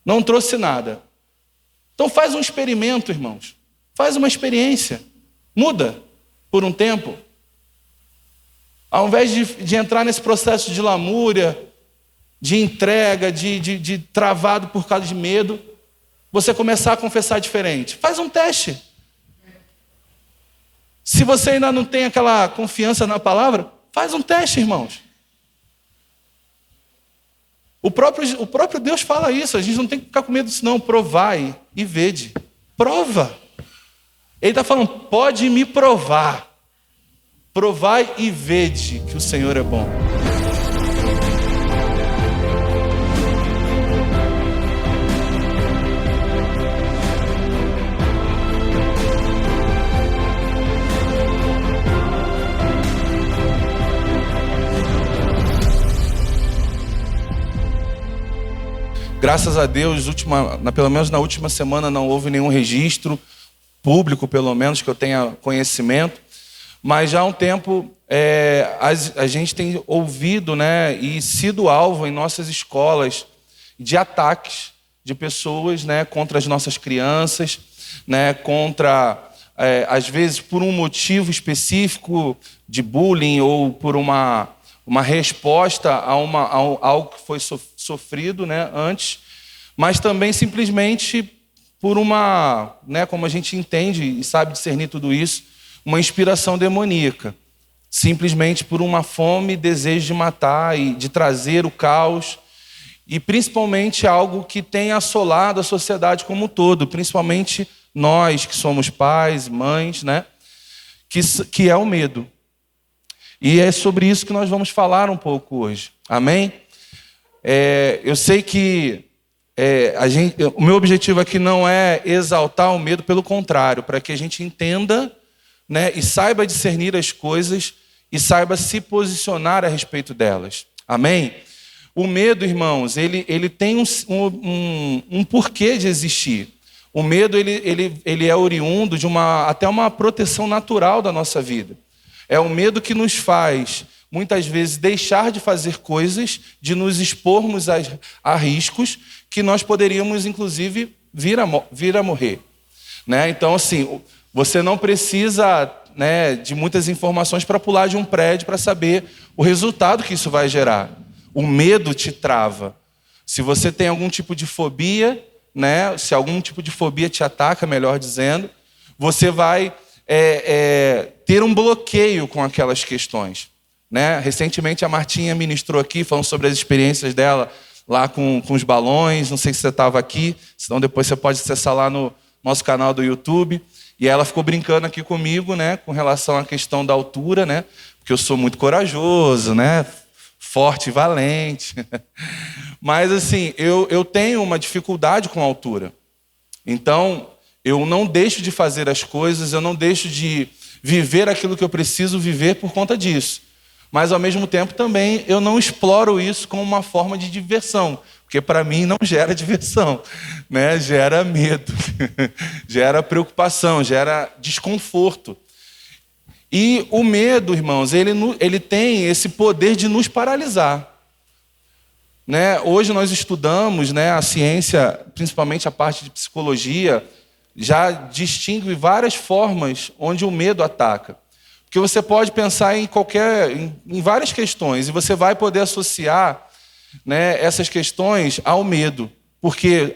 Não trouxe nada. Então faz um experimento, irmãos. Faz uma experiência. Muda por um tempo. Ao invés de entrar nesse processo de lamúria, de entrega, de travado por causa de medo, você começar a confessar diferente. Faz um teste. Se você ainda não tem aquela confiança na palavra, faz um teste, irmãos. O próprio Deus fala isso. A gente não tem que ficar com medo disso, não. Provai e vede. Prova. Ele está falando, pode me provar. Provai e vede que o Senhor é bom. Graças a Deus, pelo menos na última semana não houve nenhum registro público, pelo menos que eu tenha conhecimento. Mas já há um tempo a gente tem ouvido, né, e sido alvo em nossas escolas de ataques de pessoas, né, contra as nossas crianças, né, às vezes por um motivo específico de bullying ou por uma resposta a algo que foi sofrido, né, antes, mas também simplesmente por né, como a gente entende e sabe discernir tudo isso, uma inspiração demoníaca, simplesmente por uma fome, desejo de matar e de trazer o caos, e principalmente algo que tem assolado a sociedade como um todo, principalmente nós que somos pais, mães, né, que é o medo. E é sobre isso que nós vamos falar um pouco hoje. Amém? Eu sei que o meu objetivo aqui não é exaltar o medo, pelo contrário, para que a gente entenda, né, e saiba discernir as coisas e saiba se posicionar a respeito delas. Amém? O medo, irmãos, ele tem um porquê de existir. O medo ele é oriundo de até uma proteção natural da nossa vida. É o medo que nos faz, muitas vezes, deixar de fazer coisas, de nos expormos a riscos que nós poderíamos, inclusive, vir a morrer. Né? Então, assim, você não precisa, né, de muitas informações para pular de um prédio para saber o resultado que isso vai gerar. O medo te trava. Se você tem algum tipo de fobia, né, se algum tipo de fobia te ataca, melhor dizendo, você vai ter um bloqueio com aquelas questões. Né? Recentemente a Martinha ministrou aqui, falando sobre as experiências dela lá com os balões. Não sei se você estava aqui, senão depois você pode acessar lá no nosso canal do YouTube. E ela ficou brincando aqui comigo, né, com relação à questão da altura, né, porque eu sou muito corajoso, né, forte e valente. Mas assim, eu tenho uma dificuldade com a altura. Então, eu não deixo de fazer as coisas, eu não deixo de viver aquilo que eu preciso viver por conta disso. Mas, ao mesmo tempo, também eu não exploro isso como uma forma de diversão, porque para mim não gera diversão, né? Gera medo, gera preocupação, gera desconforto. E o medo, irmãos, ele tem esse poder de nos paralisar. Né? Hoje nós estudamos, né, a ciência, principalmente a parte de psicologia, já distingue várias formas onde o medo ataca. Porque você pode pensar em várias questões e você vai poder associar, né, essas questões ao medo. Porque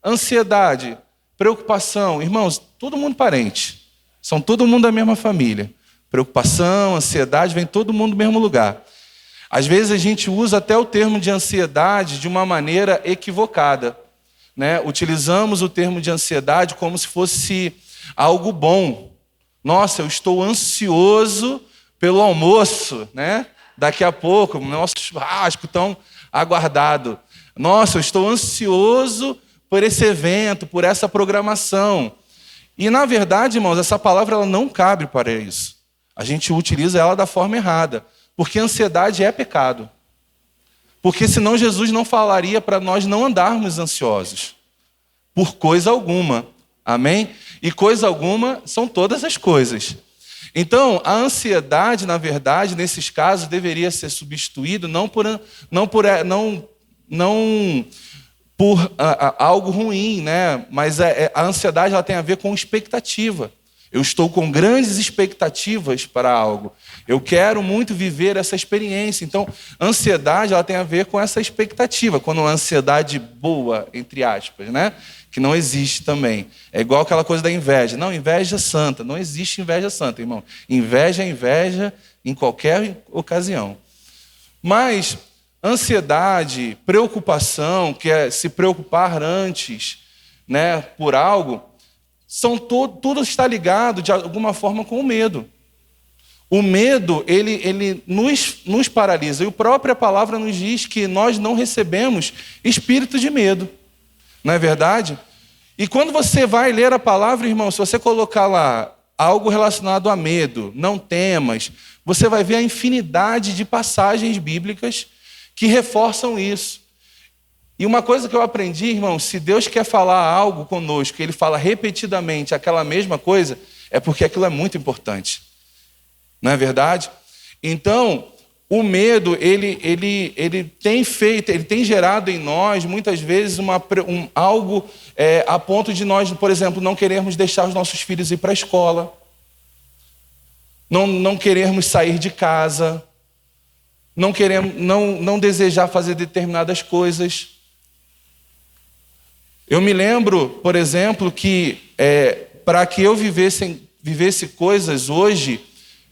ansiedade, preocupação, irmãos, todo mundo parente. São todo mundo da mesma família. Preocupação, ansiedade, vem todo mundo do mesmo lugar. Às vezes a gente usa até o termo de ansiedade de uma maneira equivocada. Né? Utilizamos o termo de ansiedade como se fosse algo bom. Nossa, eu estou ansioso pelo almoço, né? Daqui a pouco, nosso churrasco tão aguardado. Nossa, eu estou ansioso por esse evento, por essa programação. E, na verdade, irmãos, essa palavra ela não cabe para isso. A gente utiliza ela da forma errada, porque ansiedade é pecado. Porque senão Jesus não falaria para nós não andarmos ansiosos, por coisa alguma. Amém? E coisa alguma são todas as coisas. Então, a ansiedade, na verdade, nesses casos, deveria ser substituída não por algo ruim, né? Mas a ansiedade ela tem a ver com expectativa. Eu estou com grandes expectativas para algo. Eu quero muito viver essa experiência. Então, ansiedade ela tem a ver com essa expectativa. Quando uma ansiedade boa, entre aspas, né? Que não existe também. É igual aquela coisa da inveja. Não, inveja santa. Não existe inveja santa, irmão. Inveja é inveja em qualquer ocasião. Mas ansiedade, preocupação, que é se preocupar antes, né, por algo, tudo está ligado de alguma forma com o medo. O medo, ele nos paralisa. E a própria palavra nos diz que nós não recebemos espírito de medo. Não é verdade? E quando você vai ler a palavra, irmão, se você colocar lá algo relacionado a medo, não temas, você vai ver a infinidade de passagens bíblicas que reforçam isso. E uma coisa que eu aprendi, irmão, se Deus quer falar algo conosco, Ele fala repetidamente aquela mesma coisa, é porque aquilo é muito importante. Não é verdade? Então, o medo, ele tem gerado em nós, muitas vezes, algo a ponto de nós, por exemplo, não querermos deixar os nossos filhos ir para a escola, não querermos sair de casa, não desejar fazer determinadas coisas. Eu me lembro, por exemplo, que para que eu vivesse coisas hoje,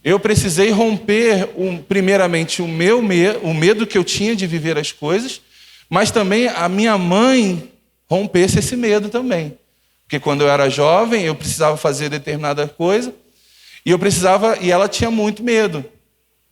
eu precisei romper, primeiramente, o medo que eu tinha de viver as coisas, mas também a minha mãe rompesse esse medo também. Porque quando eu era jovem, eu precisava fazer determinada coisa, e ela tinha muito medo.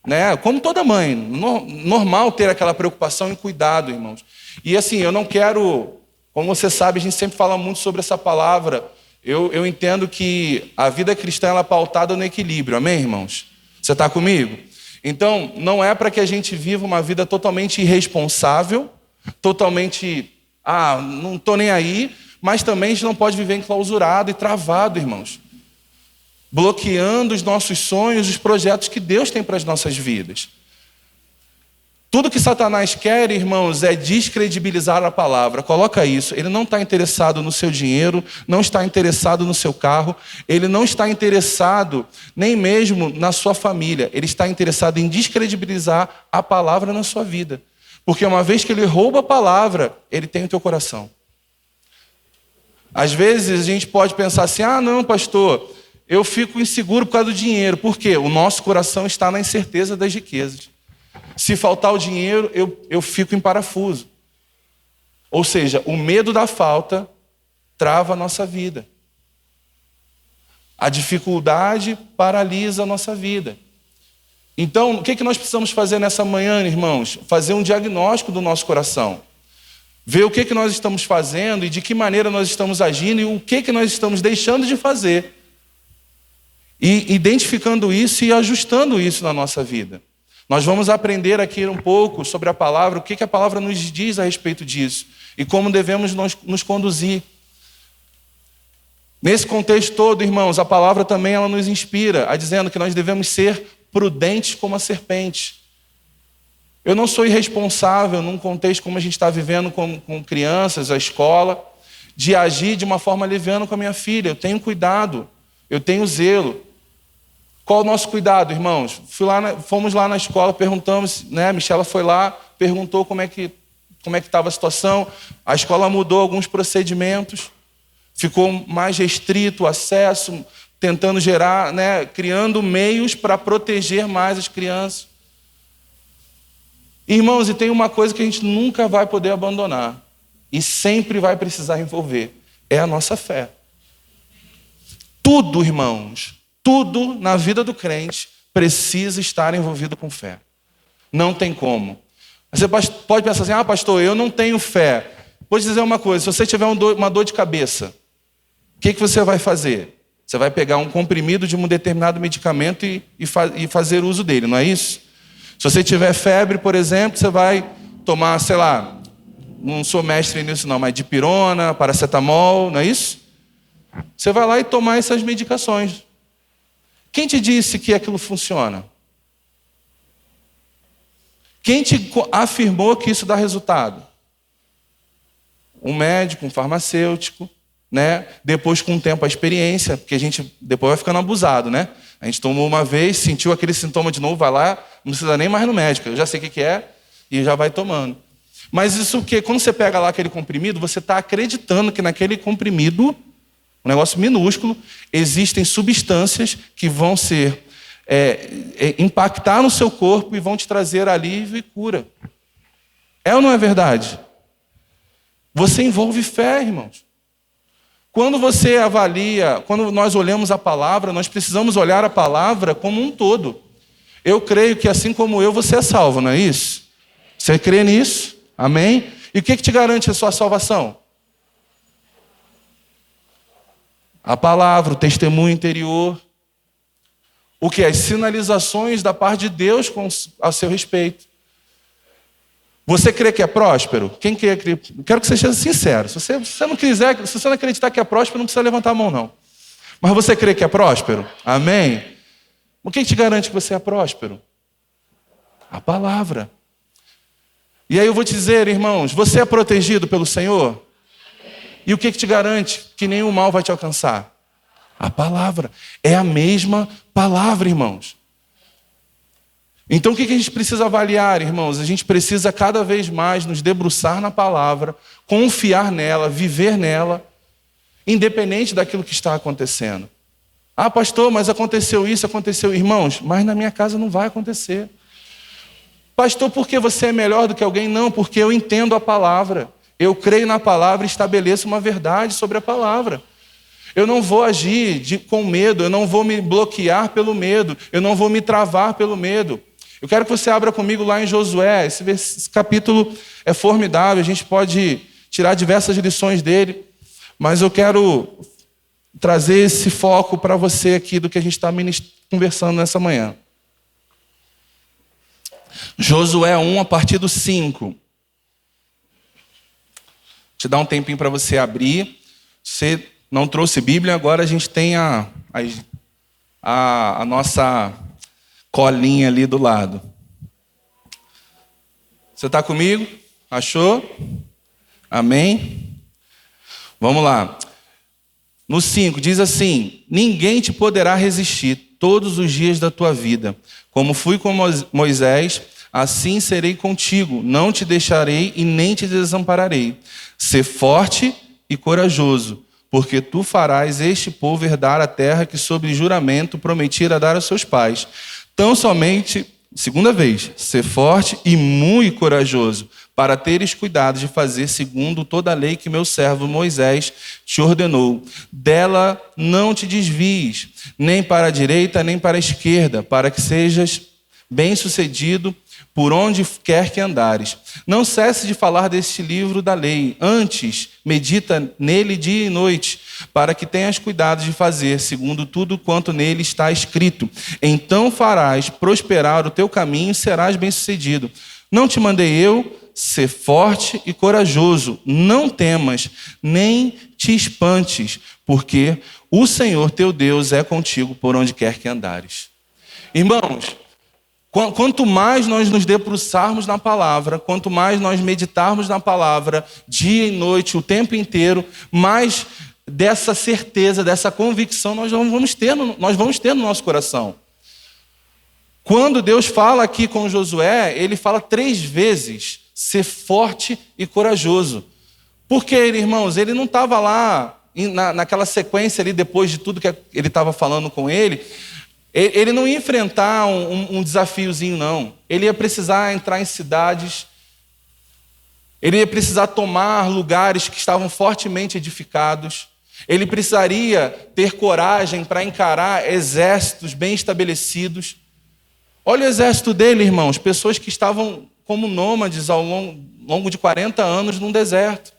Né? Como toda mãe, normal ter aquela preocupação e cuidado, irmãos. E assim, eu não quero, como você sabe, a gente sempre fala muito sobre essa palavra. Eu entendo que a vida cristã ela é pautada no equilíbrio, amém, irmãos? Você está comigo? Então, não é para que a gente viva uma vida totalmente irresponsável, totalmente, não estou nem aí, mas também a gente não pode viver enclausurado e travado, irmãos. Bloqueando os nossos sonhos, os projetos que Deus tem para as nossas vidas. Tudo que Satanás quer, irmãos, é descredibilizar a palavra. Coloca isso. Ele não está interessado no seu dinheiro, não está interessado no seu carro, ele não está interessado nem mesmo na sua família. Ele está interessado em descredibilizar a palavra na sua vida. Porque uma vez que ele rouba a palavra, ele tem o teu coração. Às vezes a gente pode pensar assim, não, pastor, eu fico inseguro por causa do dinheiro. Por quê? O nosso coração está na incerteza das riquezas. Se faltar o dinheiro, eu fico em parafuso. Ou seja, o medo da falta trava a nossa vida. A dificuldade paralisa a nossa vida. Então, o que nós precisamos fazer nessa manhã, irmãos? Fazer um diagnóstico do nosso coração. Ver o que nós estamos fazendo e de que maneira nós estamos agindo e o que nós estamos deixando de fazer. E identificando isso e ajustando isso na nossa vida. Nós vamos aprender aqui um pouco sobre a palavra, o que a palavra nos diz a respeito disso e como devemos nos conduzir. Nesse contexto todo, irmãos, a palavra também ela nos inspira, dizendo que nós devemos ser prudentes como a serpente. Eu não sou irresponsável num contexto como a gente está vivendo com crianças, a escola, de agir de uma forma leviana com a minha filha. Eu tenho cuidado, eu tenho zelo. Qual o nosso cuidado, irmãos? Fomos lá na escola, perguntamos, né? A Michela foi lá, perguntou como é que estava a situação. A escola mudou alguns procedimentos, ficou mais restrito o acesso, tentando gerar, né? Criando meios para proteger mais as crianças. Irmãos, e tem uma coisa que a gente nunca vai poder abandonar e sempre vai precisar envolver, é a nossa fé. Tudo, irmãos, tudo na vida do crente precisa estar envolvido com fé. Não tem como. Você pode pensar assim, pastor, eu não tenho fé. Vou te dizer uma coisa, se você tiver uma dor de cabeça, o que você vai fazer? Você vai pegar um comprimido de um determinado medicamento e fazer uso dele, não é isso? Se você tiver febre, por exemplo, você vai tomar, sei lá, não sou mestre nisso não, mas dipirona, paracetamol, não é isso? Você vai lá e tomar essas medicações. Quem te disse que aquilo funciona? Quem te afirmou que isso dá resultado? um médico, um farmacêutico, né? Depois, com o tempo, a experiência, porque a gente depois vai ficando abusado, né? A gente tomou uma vez, sentiu aquele sintoma de novo, vai lá, não precisa nem mais no médico, eu já sei o que é e já vai tomando. Mas isso que quando você pega lá aquele comprimido, você está acreditando que naquele comprimido, um negócio minúsculo, existem substâncias que vão ser impactar no seu corpo e vão te trazer alívio e cura. É ou não é verdade? Você envolve fé, irmãos. Quando você avalia, quando nós olhamos a palavra, nós precisamos olhar a palavra como um todo. Eu creio que assim como eu, você é salvo, não é isso? Você crê nisso? Amém? E o que te garante a sua salvação? A palavra, o testemunho interior. O que? As sinalizações da parte de Deus a seu respeito. Você crê que é próspero? Quem crê? Quero que você seja sincero. Se você não quiser, se você não acreditar que é próspero, não precisa levantar a mão, não. Mas você crê que é próspero? Amém? O que te garante que você é próspero? A palavra. E aí eu vou te dizer, irmãos, você é protegido pelo Senhor? E o que te garante que nenhum mal vai te alcançar? A palavra. É a mesma palavra, irmãos. Então o que a gente precisa avaliar, irmãos? A gente precisa cada vez mais nos debruçar na palavra, confiar nela, viver nela, independente daquilo que está acontecendo. Ah, pastor, mas aconteceu isso, aconteceu... Irmãos, mas na minha casa não vai acontecer. Pastor, por que você é melhor do que alguém? Não, porque eu entendo a palavra. Eu creio na palavra e estabeleço uma verdade sobre a palavra. Eu não vou agir com medo, eu não vou me bloquear pelo medo, eu não vou me travar pelo medo. Eu quero que você abra comigo lá em Josué. Esse capítulo é formidável, a gente pode tirar diversas lições dele, mas eu quero trazer esse foco para você aqui do que a gente está conversando nessa manhã. Josué 1, a partir do 5. Te dá um tempinho para você abrir. Você não trouxe Bíblia, agora a gente tem a nossa colinha ali do lado. Você está comigo? Achou? Amém? Vamos lá. No 5 diz assim: ninguém te poderá resistir todos os dias da tua vida. Como fui com Moisés, assim serei contigo. Não te deixarei e nem te desampararei. Sê forte e corajoso, porque tu farás este povo herdar a terra que sob juramento prometira dar aos seus pais. Tão somente, segunda vez, ser forte e muito corajoso, para teres cuidado de fazer segundo toda a lei que meu servo Moisés te ordenou. Dela não te desvies, nem para a direita, nem para a esquerda, para que sejas bem-sucedido por onde quer que andares. Não cesse de falar deste livro da lei. Antes, medita nele dia e noite, para que tenhas cuidado de fazer segundo tudo quanto nele está escrito. Então farás prosperar o teu caminho e serás bem-sucedido. Não te mandei eu? Ser forte e corajoso. Não temas, nem te espantes, porque o Senhor teu Deus é contigo por onde quer que andares. Irmãos, quanto mais nós nos debruçarmos na palavra, quanto mais nós meditarmos na palavra, dia e noite, o tempo inteiro, mais dessa certeza, dessa convicção nós vamos ter no nosso coração. Quando Deus fala aqui com Josué, ele fala 3 vezes, ser forte e corajoso. Porque, irmãos, ele não estava lá naquela sequência ali, depois de tudo que ele estava falando com ele não ia enfrentar um desafiozinho, não. Ele ia precisar entrar em cidades, ele ia precisar tomar lugares que estavam fortemente edificados, ele precisaria ter coragem para encarar exércitos bem estabelecidos. Olha o exército dele, irmãos, pessoas que estavam como nômades ao longo de 40 anos num deserto.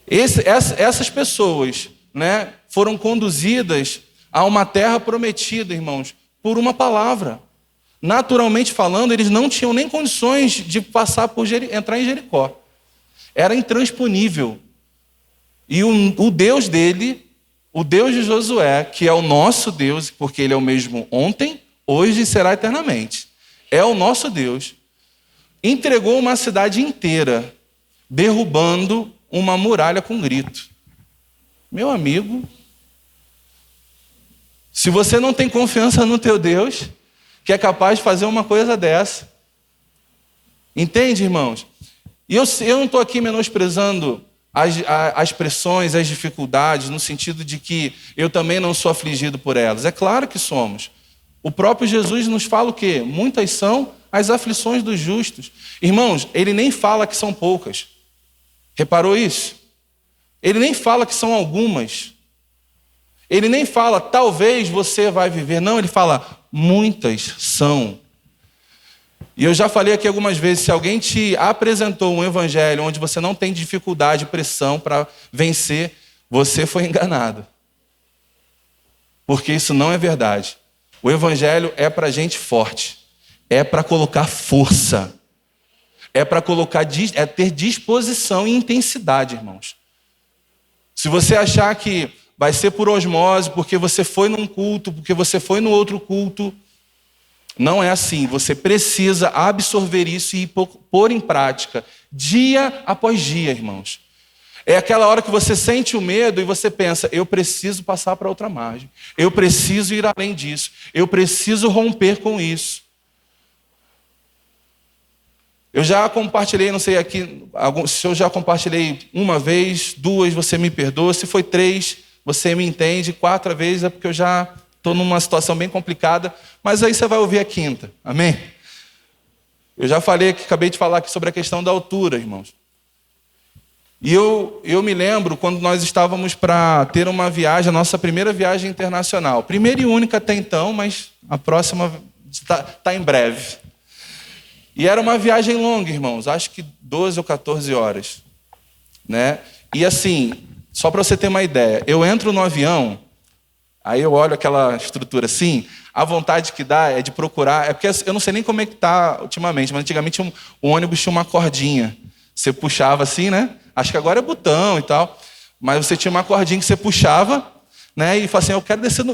Essas pessoas, né, foram conduzidas a uma terra prometida, irmãos, por uma palavra. Naturalmente falando, eles não tinham nem condições de passar entrar em Jericó. Era intransponível. E o Deus dele, o Deus de Josué, que é o nosso Deus, porque ele é o mesmo ontem, hoje e será eternamente. É o nosso Deus. entregou uma cidade inteira, derrubando uma muralha com grito. Meu amigo, se você não tem confiança no teu Deus, que é capaz de fazer uma coisa dessa, entende, irmãos? E eu não estou aqui menosprezando as pressões, as dificuldades, no sentido de que eu também não sou afligido por elas. É claro que somos. O próprio Jesus nos fala o quê? Muitas são as aflições dos justos. Irmãos, ele nem fala que são poucas. Reparou isso? Ele nem fala que são algumas. Ele nem fala, talvez você vai viver. Não, ele fala, muitas são. E eu já falei aqui algumas vezes, se alguém te apresentou um evangelho onde você não tem dificuldade, pressão para vencer, você foi enganado. Porque isso não é verdade. O evangelho é para gente forte. É para colocar força. É para ter disposição e intensidade, irmãos. Se você achar que vai ser por osmose, porque você foi num culto, porque você foi no outro culto, não é assim. Você precisa absorver isso e pôr em prática, dia após dia, irmãos. É aquela hora que você sente o medo e você pensa, eu preciso passar para outra margem. Eu preciso ir além disso. Eu preciso romper com isso. Eu já compartilhei, não sei aqui, se eu já compartilhei uma vez, 2, você me perdoa. Se foi 3, você me entende. 4 vezes é porque eu já estou numa situação bem complicada. Mas aí você vai ouvir a 5ª, amém? Eu já falei aqui, acabei de falar aqui sobre a questão da altura, irmãos. E eu me lembro quando nós estávamos para ter uma viagem, a nossa primeira viagem internacional. Primeira e única até então, mas a próxima está em breve. E era uma viagem longa, irmãos, acho que 12 ou 14 horas, né? E assim, só para você ter uma ideia, eu entro no avião, aí eu olho aquela estrutura assim, a vontade que dá é de procurar, é porque eu não sei nem como é que está ultimamente, mas antigamente o ônibus tinha uma cordinha, você puxava assim, né? Acho que agora é botão e tal, mas você tinha uma cordinha que você puxava, né? E falava assim, eu quero descer,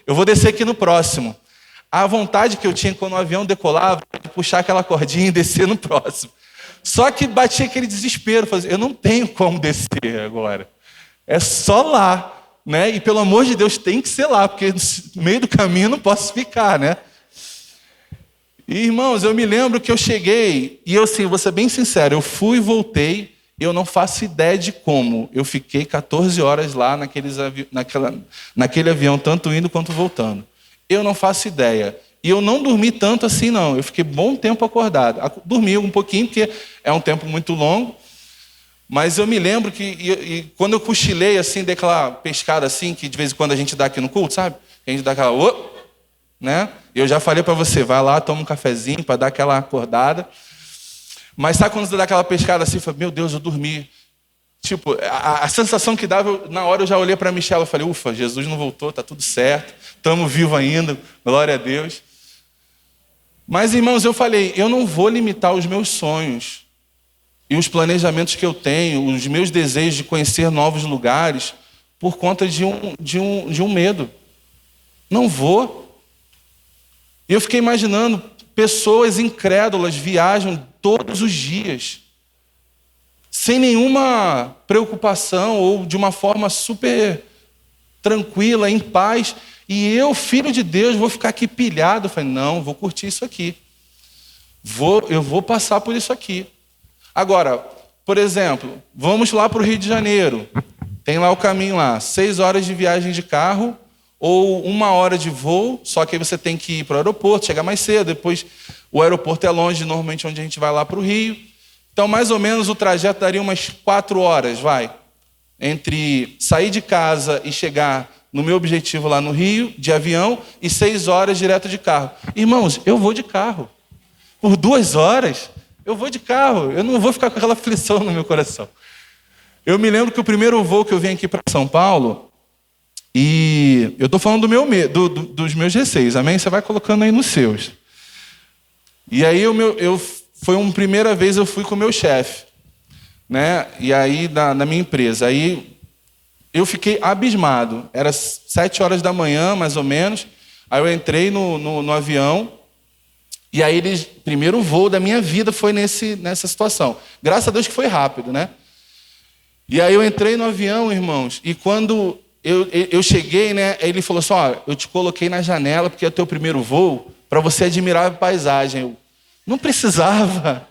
eu vou descer aqui no próximo. A vontade que eu tinha quando o avião decolava era de puxar aquela cordinha e descer no próximo. Só que batia aquele desespero, eu não tenho como descer agora. É só lá, né? E pelo amor de Deus, tem que ser lá, porque no meio do caminho eu não posso ficar, né? E, irmãos, eu me lembro que eu cheguei, e eu, assim, vou ser bem sincero, eu fui e voltei, eu não faço ideia de como. Eu fiquei 14 horas lá naquele avião, tanto indo quanto voltando. Eu não faço ideia. E eu não dormi tanto assim, não. Eu fiquei bom tempo acordado. Dormi um pouquinho, porque é um tempo muito longo. Mas eu me lembro que quando eu cochilei, assim, dei aquela pescada assim, que de vez em quando a gente dá aqui no culto, sabe? A gente dá aquela... né? Eu já falei para você, vai lá, toma um cafezinho para dar aquela acordada. Mas sabe quando você dá aquela pescada assim, fala, meu Deus, eu dormi. Tipo, a sensação que dava, na hora eu já olhei para a Michela e falei, ufa, Jesus não voltou, tá tudo certo. Estamos vivos ainda, glória a Deus. Mas, irmãos, eu falei, eu não vou limitar os meus sonhos e os planejamentos que eu tenho, os meus desejos de conhecer novos lugares, por conta de um medo. Não vou. E eu fiquei imaginando, pessoas incrédulas viajam todos os dias, sem nenhuma preocupação ou de uma forma super tranquila, em paz. E eu, filho de Deus, vou ficar aqui pilhado. Eu falei, não, vou curtir isso aqui. Eu vou passar por isso aqui. Agora, por exemplo, vamos lá para o Rio de Janeiro. Tem lá o caminho lá, 6 horas de viagem de carro ou 1 hora de voo, só que aí você tem que ir para o aeroporto, chegar mais cedo. Depois, o aeroporto é longe, normalmente, onde a gente vai lá para o Rio. Então, mais ou menos, o trajeto daria umas 4 horas, entre sair de casa e chegar no meu objetivo lá no Rio, de avião, e 6 horas direto de carro. Irmãos, eu vou de carro. Por 2 horas, eu vou de carro. Eu não vou ficar com aquela aflição no meu coração. Eu me lembro que o primeiro voo que eu vim aqui para São Paulo, e eu estou falando dos meus receios, amém? Você vai colocando aí nos seus. E aí, foi uma primeira vez eu fui com o meu chefe, né? E aí, na minha empresa. Aí, eu fiquei abismado. Era 7 horas da manhã, mais ou menos. Aí eu entrei no avião E aí, primeiro voo da minha vida foi nessa situação. Graças a Deus que foi rápido, né? E aí eu entrei no avião, irmãos, e quando eu cheguei, né? Ele falou assim, ó, eu te coloquei na janela porque é o teu primeiro voo, para você admirar a paisagem. Eu, não precisava,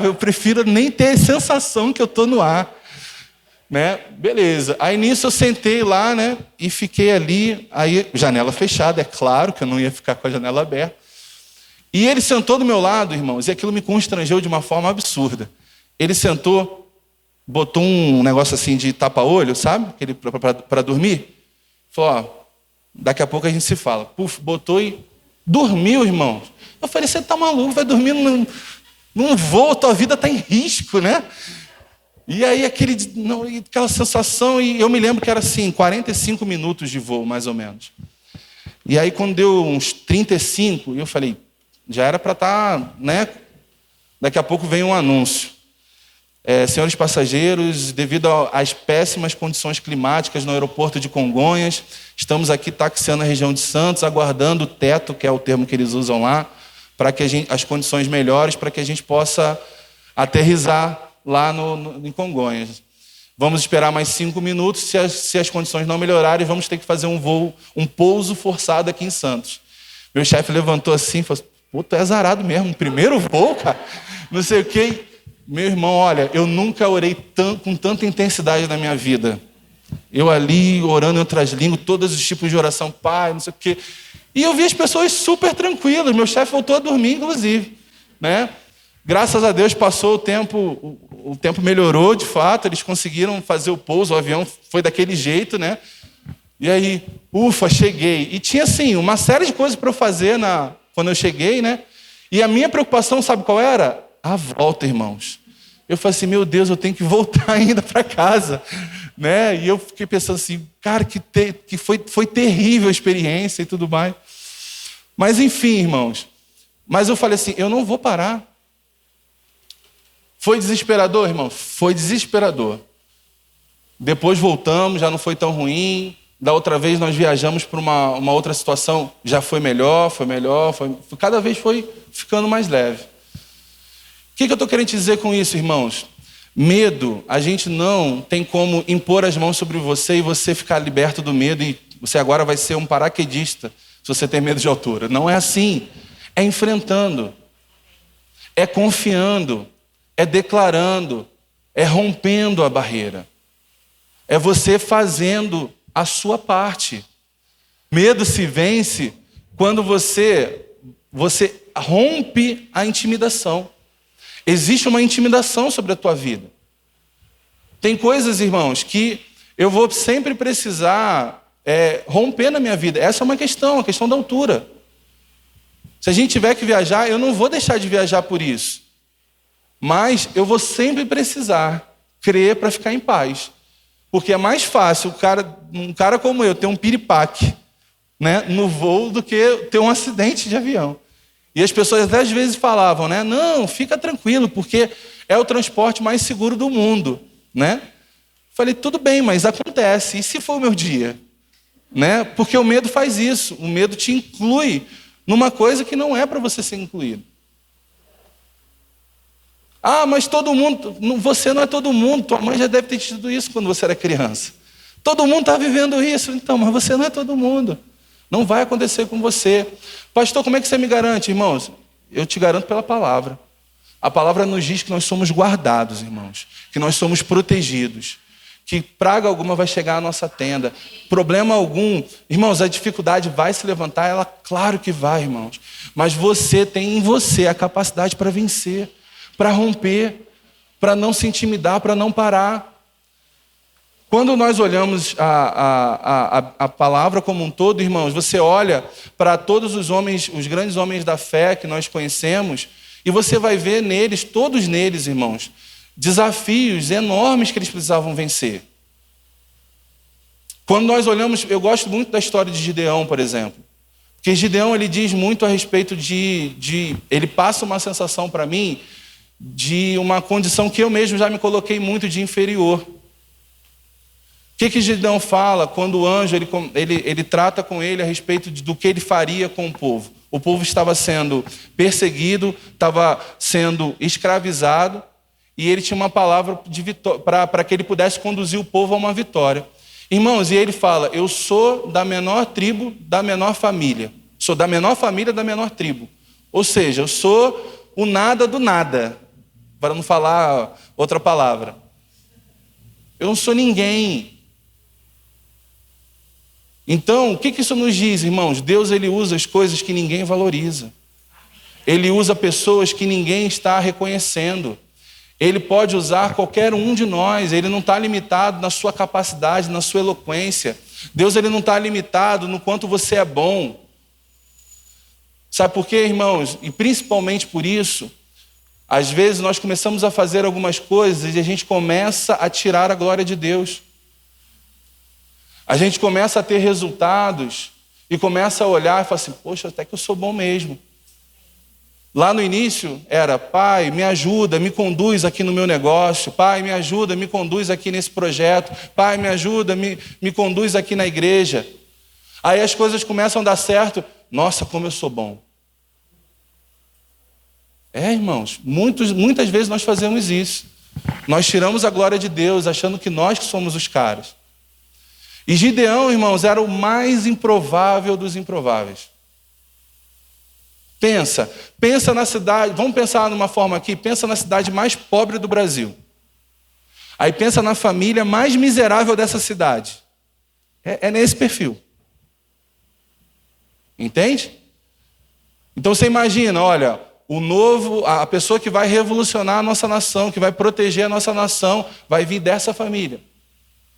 eu prefiro nem ter a sensação que eu estou no ar. Né? Beleza. Aí nisso eu sentei lá, né? E fiquei ali, aí janela fechada, é claro que eu não ia ficar com a janela aberta. E ele sentou do meu lado, irmãos, e aquilo me constrangeu de uma forma absurda. Ele sentou, botou um negócio assim de tapa-olho, sabe? Para dormir. Falou, ó, daqui a pouco a gente se fala. Puf, botou e dormiu, irmãos. Eu falei, você tá maluco, vai dormir num voo, tua vida tá em risco, né? E aí aquela sensação, e eu me lembro que era assim, 45 minutos de voo, mais ou menos. E aí quando deu uns 35, eu falei, já era para estar, né? Daqui a pouco vem um anúncio. Senhores passageiros, devido às péssimas condições climáticas no aeroporto de Congonhas, estamos aqui taxiando a região de Santos, aguardando o teto, que é o termo que eles usam lá, para que as condições melhores, para que a gente possa aterrissar lá em Congonhas. Vamos esperar mais 5 minutos, se as condições não melhorarem, vamos ter que fazer um pouso forçado aqui em Santos. Meu chefe levantou assim e falou, pô, tu é azarado mesmo, primeiro voo, cara? Não sei o quê. Meu irmão, olha, eu nunca orei com tanta intensidade na minha vida. Eu ali, orando em outras línguas, todos os tipos de oração, pai, não sei o quê. E eu vi as pessoas super tranquilas, meu chefe voltou a dormir, inclusive, né? Graças a Deus passou o tempo melhorou, de fato, eles conseguiram fazer o pouso, o avião foi daquele jeito, né? E aí, ufa, cheguei. E tinha, assim, uma série de coisas para eu fazer quando eu cheguei, né? E a minha preocupação, sabe qual era? A volta, irmãos. Eu falei assim, meu Deus, eu tenho que voltar ainda para casa, né? E eu fiquei pensando assim, cara, que foi terrível a experiência e tudo mais. Mas enfim, irmãos. Mas eu falei assim, eu não vou parar. Foi desesperador, irmão? Foi desesperador. Depois voltamos, já não foi tão ruim. Da outra vez nós viajamos para uma outra situação, já foi melhor. Cada vez foi ficando mais leve. O que eu estou querendo dizer com isso, irmãos? Medo, a gente não tem como impor as mãos sobre você e você ficar liberto do medo e você agora vai ser um paraquedista se você tem medo de altura. Não é assim. É enfrentando. É confiando. É declarando, é rompendo a barreira. É você fazendo a sua parte. Medo se vence quando você rompe a intimidação. Existe uma intimidação sobre a tua vida. Tem coisas, irmãos, que eu vou sempre precisar romper na minha vida. Essa é uma questão, a questão da altura. Se a gente tiver que viajar, eu não vou deixar de viajar por isso. Mas eu vou sempre precisar crer para ficar em paz. Porque é mais fácil um cara como eu ter um piripaque, né, no voo do que ter um acidente de avião. E as pessoas até às vezes falavam, né? Não, fica tranquilo, porque é o transporte mais seguro do mundo, né? Falei, tudo bem, mas acontece. E se for o meu dia? Né? Porque o medo faz isso. O medo te inclui numa coisa que não é para você ser incluído. Ah, mas todo mundo... Você não é todo mundo. Tua mãe já deve ter tido isso quando você era criança. Todo mundo está vivendo isso. Então, mas você não é todo mundo. Não vai acontecer com você. Pastor, como é que você me garante, irmãos? Eu te garanto pela palavra. A palavra nos diz que nós somos guardados, irmãos. Que nós somos protegidos. Que praga alguma vai chegar à nossa tenda. Problema algum. Irmãos, a dificuldade vai se levantar. Ela, claro que vai, irmãos. Mas você tem em você a capacidade para vencer. Para romper, para não se intimidar, para não parar. Quando nós olhamos a palavra como um todo, irmãos, você olha para todos os homens, os grandes homens da fé que nós conhecemos, e você vai ver neles, todos neles, irmãos, desafios enormes que eles precisavam vencer. Quando nós olhamos, eu gosto muito da história de Gideão, por exemplo. Porque Gideão, ele diz muito a respeito ele passa uma sensação para mim de uma condição que eu mesmo já me coloquei muito de inferior. O que Gideão fala quando o anjo ele trata com ele a respeito do que ele faria com o povo? O povo estava sendo perseguido, estava sendo escravizado, e ele tinha uma palavra para que ele pudesse conduzir o povo a uma vitória. Irmãos, e ele fala, eu sou da menor tribo, da menor família. Sou da menor família, da menor tribo. Ou seja, eu sou o nada do nada, para não falar outra palavra. Eu não sou ninguém. Então, o que isso nos diz, irmãos? Deus, ele usa as coisas que ninguém valoriza. Ele usa pessoas que ninguém está reconhecendo. Ele pode usar qualquer um de nós. Ele não está limitado na sua capacidade, na sua eloquência. Deus, ele não está limitado no quanto você é bom. Sabe por quê, irmãos? E principalmente por isso, às vezes nós começamos a fazer algumas coisas e a gente começa a tirar a glória de Deus. A gente começa a ter resultados e começa a olhar e falar assim, poxa, até que eu sou bom mesmo. Lá no início era, pai, me ajuda, me conduz aqui no meu negócio. Pai, me ajuda, me conduz aqui nesse projeto. Pai, me ajuda, me conduz aqui na igreja. Aí as coisas começam a dar certo. Nossa, como eu sou bom. Irmãos, muitas vezes nós fazemos isso. Nós tiramos a glória de Deus, achando que nós que somos os caras. E Gideão, irmãos, era o mais improvável dos improváveis. Pensa na cidade, vamos pensar numa forma aqui, pensa na cidade mais pobre do Brasil. Aí pensa na família mais miserável dessa cidade. É nesse perfil. Entende? Então você imagina, olha, a pessoa que vai revolucionar a nossa nação, que vai proteger a nossa nação, vai vir dessa família.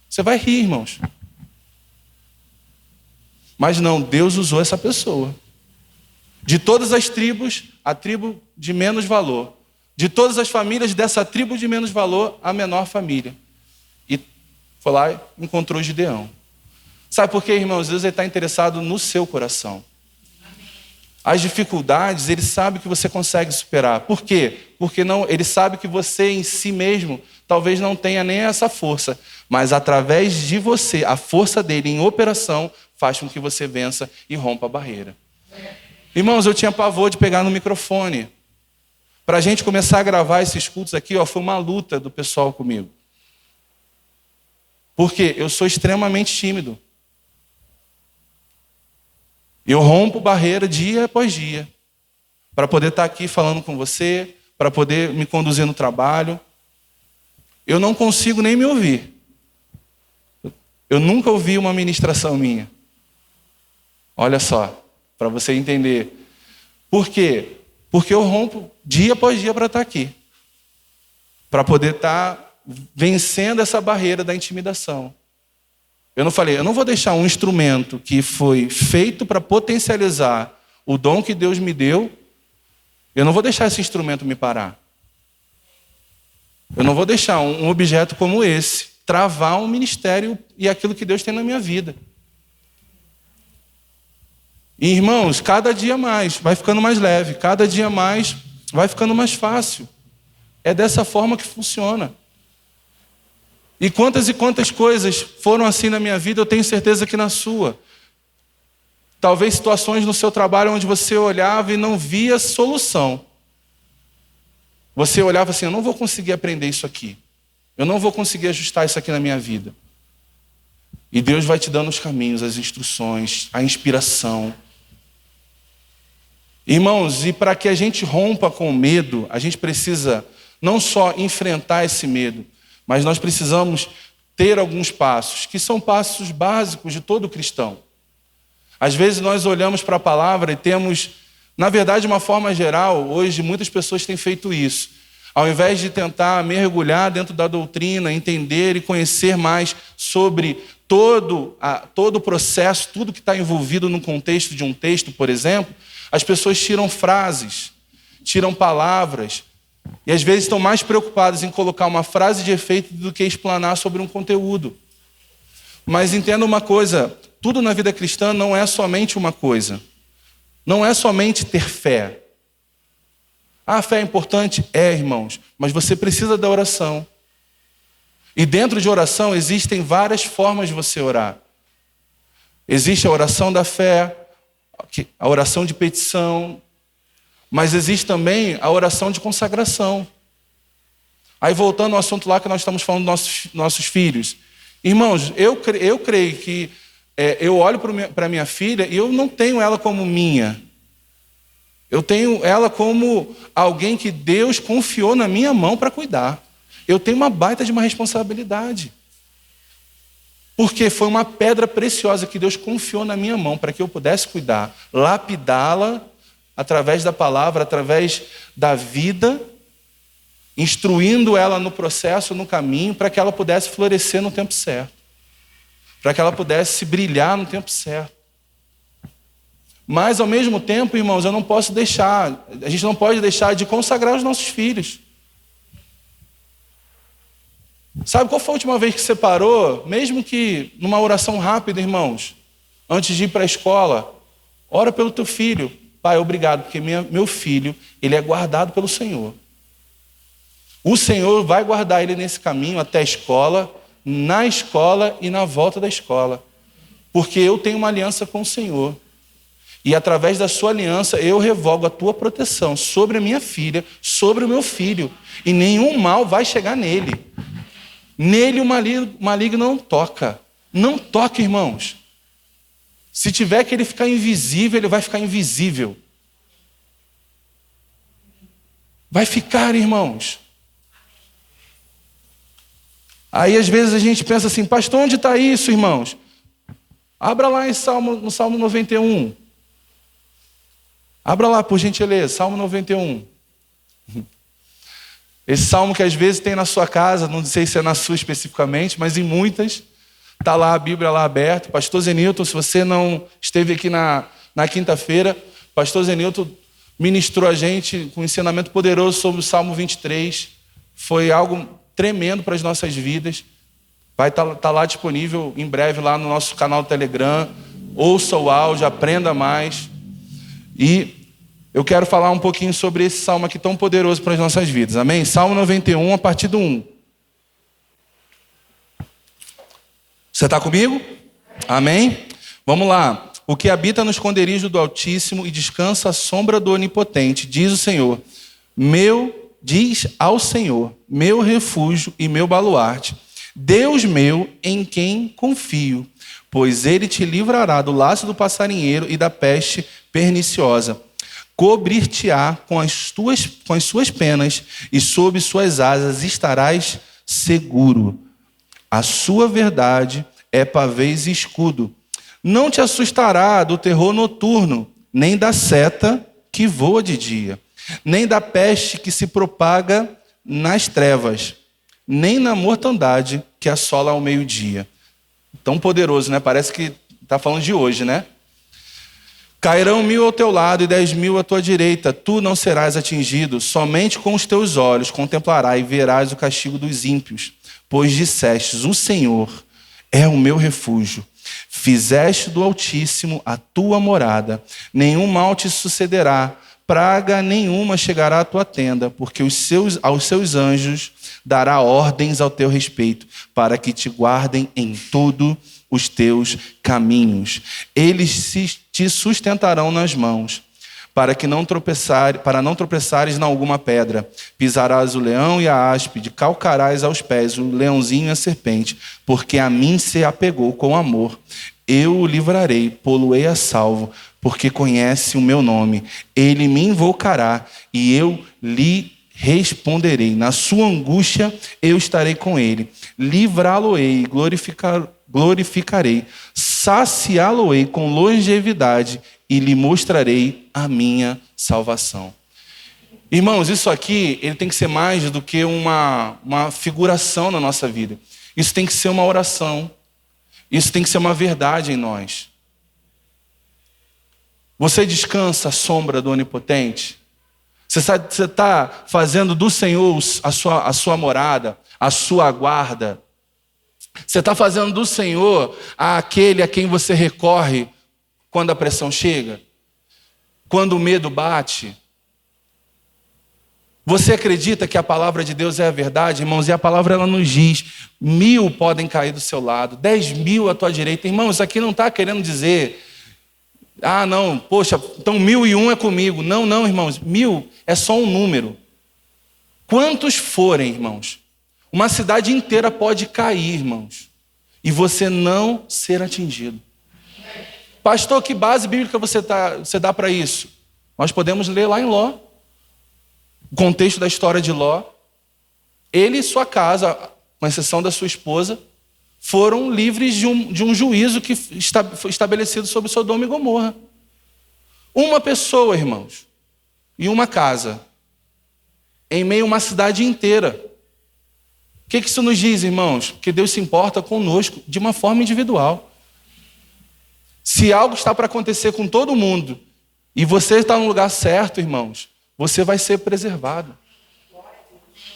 Você vai rir, irmãos. Mas não, Deus usou essa pessoa. De todas as tribos, a tribo de menos valor. De todas as famílias dessa tribo de menos valor, a menor família. E foi lá e encontrou Gideão. Sabe por quê, irmãos? Deus está interessado no seu coração. As dificuldades, ele sabe que você consegue superar. Por quê? Porque ele sabe que você em si mesmo talvez não tenha nem essa força. Mas através de você, a força dele em operação faz com que você vença e rompa a barreira. Irmãos, eu tinha pavor de pegar no microfone. Para a gente começar a gravar esses cultos aqui, foi uma luta do pessoal comigo. Porque eu sou extremamente tímido. Eu rompo barreira dia após dia. Para poder estar aqui falando com você, para poder me conduzir no trabalho. Eu não consigo nem me ouvir. Eu nunca ouvi uma ministração minha. Olha só. Para você entender. Por quê? Porque eu rompo dia após dia para estar aqui. Para poder estar vencendo essa barreira da intimidação. Eu não vou deixar um instrumento que foi feito para potencializar o dom que Deus me deu, eu não vou deixar esse instrumento me parar. Eu não vou deixar um objeto como esse travar um ministério e aquilo que Deus tem na minha vida. E, irmãos, cada dia mais vai ficando mais leve, cada dia mais vai ficando mais fácil. É dessa forma que funciona. E quantas coisas foram assim na minha vida, eu tenho certeza que na sua. Talvez situações no seu trabalho onde você olhava e não via solução. Você olhava assim, eu não vou conseguir aprender isso aqui. Eu não vou conseguir ajustar isso aqui na minha vida. E Deus vai te dando os caminhos, as instruções, a inspiração. Irmãos, e para que a gente rompa com o medo, a gente precisa não só enfrentar esse medo, mas nós precisamos ter alguns passos, que são passos básicos de todo cristão. Às vezes nós olhamos para a palavra e temos, na verdade, de uma forma geral, hoje muitas pessoas têm feito isso. Ao invés de tentar mergulhar dentro da doutrina, entender e conhecer mais sobre todo o processo, tudo que está envolvido no contexto de um texto, por exemplo, as pessoas tiram frases, tiram palavras, e às vezes estão mais preocupadas em colocar uma frase de efeito do que explanar sobre um conteúdo. Mas entenda uma coisa, tudo na vida cristã não é somente uma coisa. Não é somente ter fé. A fé é importante? É, irmãos, mas você precisa da oração. E dentro de oração existem várias formas de você orar. Existe a oração da fé, a oração de petição, mas existe também a oração de consagração. Aí voltando ao assunto lá que nós estamos falando dos nossos filhos. Irmãos, eu creio que eu olho para minha filha e eu não tenho ela como minha. Eu tenho ela como alguém que Deus confiou na minha mão para cuidar. Eu tenho uma baita de uma responsabilidade. Porque foi uma pedra preciosa que Deus confiou na minha mão para que eu pudesse cuidar, lapidá-la através da palavra, através da vida, instruindo ela no processo, no caminho, para que ela pudesse florescer no tempo certo, para que ela pudesse brilhar no tempo certo. Mas, ao mesmo tempo, irmãos, a gente não pode deixar de consagrar os nossos filhos. Sabe qual foi a última vez que você parou, mesmo que numa oração rápida, irmãos, antes de ir para a escola, ora pelo teu filho. Pai, obrigado, porque meu filho, ele é guardado pelo Senhor. O Senhor vai guardar ele nesse caminho até a escola, na escola e na volta da escola. Porque eu tenho uma aliança com o Senhor. E através da sua aliança, eu revogo a tua proteção sobre a minha filha, sobre o meu filho. E nenhum mal vai chegar nele. Nele o maligno não toca. Não toca, irmãos. Se tiver que ele ficar invisível, ele vai ficar invisível. Vai ficar, irmãos. Aí às vezes a gente pensa assim, pastor, onde está isso, irmãos? Abra lá no Salmo 91. Abra lá, por gentileza, Salmo 91. Esse salmo que às vezes tem na sua casa, não sei se é na sua especificamente, mas em muitas, está lá a Bíblia lá aberta. Pastor Zenilton, se você não esteve aqui na quinta-feira, Pastor Zenilton ministrou a gente com um ensinamento poderoso sobre o Salmo 23. Foi algo tremendo para as nossas vidas. Vai estar lá disponível em breve lá no nosso canal do Telegram. Ouça o áudio, aprenda mais. E eu quero falar um pouquinho sobre esse salmo aqui tão poderoso para as nossas vidas. Amém? Salmo 91, a partir do 1. Você está comigo? Amém? Vamos lá. O que habita no esconderijo do Altíssimo e descansa à sombra do Onipotente, diz o Senhor. Diz ao Senhor, meu refúgio e meu baluarte, Deus meu em quem confio, pois ele te livrará do laço do passarinheiro e da peste perniciosa. Cobrir-te-á com as suas penas e sob suas asas estarás seguro. A sua verdade é pavês e escudo. Não te assustará do terror noturno, nem da seta que voa de dia, nem da peste que se propaga nas trevas, nem na mortandade que assola ao meio-dia. Tão poderoso, né? Parece que está falando de hoje, né? Cairão 1000 ao teu lado e 10.000 à tua direita, tu não serás atingido, somente com os teus olhos contemplarás e verás o castigo dos ímpios. Pois dissestes, o Senhor é o meu refúgio, fizeste do Altíssimo a tua morada, nenhum mal te sucederá, praga nenhuma chegará à tua tenda, porque aos seus anjos dará ordens ao teu respeito, para que te guardem em todo os teus caminhos. Eles te sustentarão nas mãos, para não tropeçares em alguma pedra. Pisarás o leão e a áspide, calcarás aos pés o leãozinho e a serpente, porque a mim se apegou com amor. Eu o livrarei, pô-lo-ei a salvo, porque conhece o meu nome. Ele me invocará e eu lhe responderei. Na sua angústia eu estarei com ele. Livrá-lo-ei, glorificarei, saciá-lo-ei com longevidade e lhe mostrarei a minha salvação. Irmãos, isso aqui ele tem que ser mais do que uma figuração na nossa vida. Isso tem que ser uma oração. Isso tem que ser uma verdade em nós. Você descansa à sombra do Onipotente? Você está fazendo do Senhor a sua morada, a sua guarda? Você está fazendo do Senhor aquele a quem você recorre quando a pressão chega? Quando o medo bate? Você acredita que a palavra de Deus é a verdade, irmãos? E a palavra ela nos diz, 1000 podem cair do seu lado, 10.000 à tua direita. Irmãos, isso aqui não está querendo dizer Ah, não, poxa, então 1001 é comigo. Não, não, irmãos, 1000 é só um número. Quantos forem, irmãos, uma cidade inteira pode cair, irmãos, e você não ser atingido. Pastor, que base bíblica você dá para isso? Nós podemos ler lá em Ló, o contexto da história de Ló. Ele e sua casa, com exceção da sua esposa, foram livres de um juízo que foi estabelecido sobre Sodoma e Gomorra. Uma pessoa, irmãos, e uma casa, em meio a uma cidade inteira. O que isso nos diz, irmãos? Que Deus se importa conosco de uma forma individual. Se algo está para acontecer com todo mundo, e você está no lugar certo, irmãos, você vai ser preservado.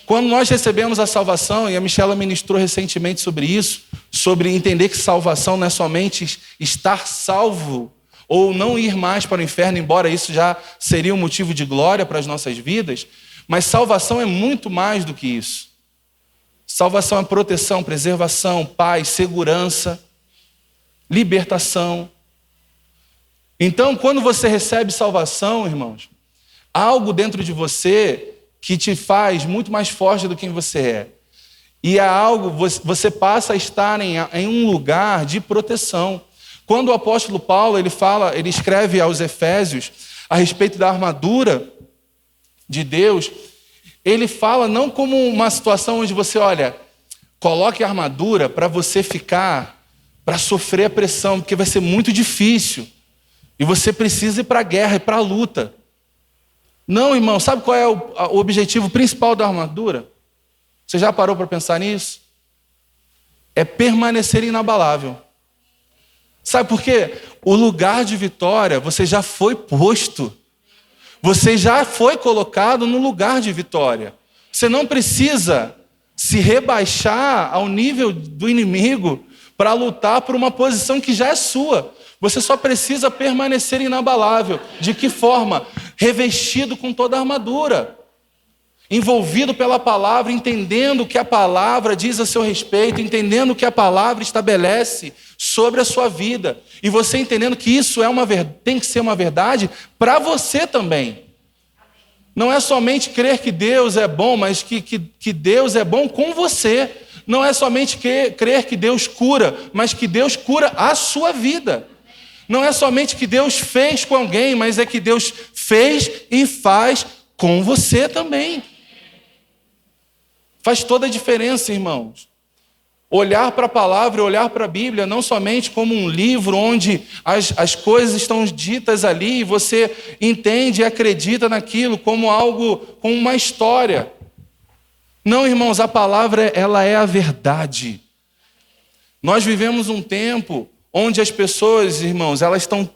Quando nós recebemos a salvação, e a Michela ministrou recentemente sobre isso, sobre entender que salvação não é somente estar salvo, ou não ir mais para o inferno, embora isso já seria um motivo de glória para as nossas vidas, mas salvação é muito mais do que isso. Salvação é proteção, preservação, paz, segurança, libertação. Então, quando você recebe salvação, irmãos, algo dentro de você que te faz muito mais forte do que você é. E é algo, você passa a estar em um lugar de proteção. Quando o apóstolo Paulo, ele escreve aos Efésios a respeito da armadura de Deus, ele fala não como uma situação onde você, olha, coloque a armadura para você ficar, para sofrer a pressão, porque vai ser muito difícil. E você precisa ir para a guerra, ir para a luta. Não, irmão, sabe qual é o objetivo principal da armadura? Você já parou para pensar nisso? É permanecer inabalável. Sabe por quê? O lugar de vitória, você já foi posto. Você já foi colocado no lugar de vitória. Você não precisa se rebaixar ao nível do inimigo para lutar por uma posição que já é sua. Você só precisa permanecer inabalável. De que forma? Revestido com toda a armadura. Envolvido pela palavra, entendendo o que a palavra diz a seu respeito, entendendo o que a palavra estabelece sobre a sua vida. E você entendendo que isso tem que ser uma verdade para você também. Não é somente crer que Deus é bom, mas que Deus é bom com você. Não é somente crer que Deus cura, mas que Deus cura a sua vida. Não é somente que Deus fez com alguém, mas é que Deus fez e faz com você também. Faz toda a diferença, irmãos. Olhar para a palavra, olhar para a Bíblia, não somente como um livro onde as coisas estão ditas ali e você entende e acredita naquilo como algo, como uma história. Não, irmãos, a palavra, ela é a verdade. Nós vivemos um tempo onde as pessoas, irmãos, elas estão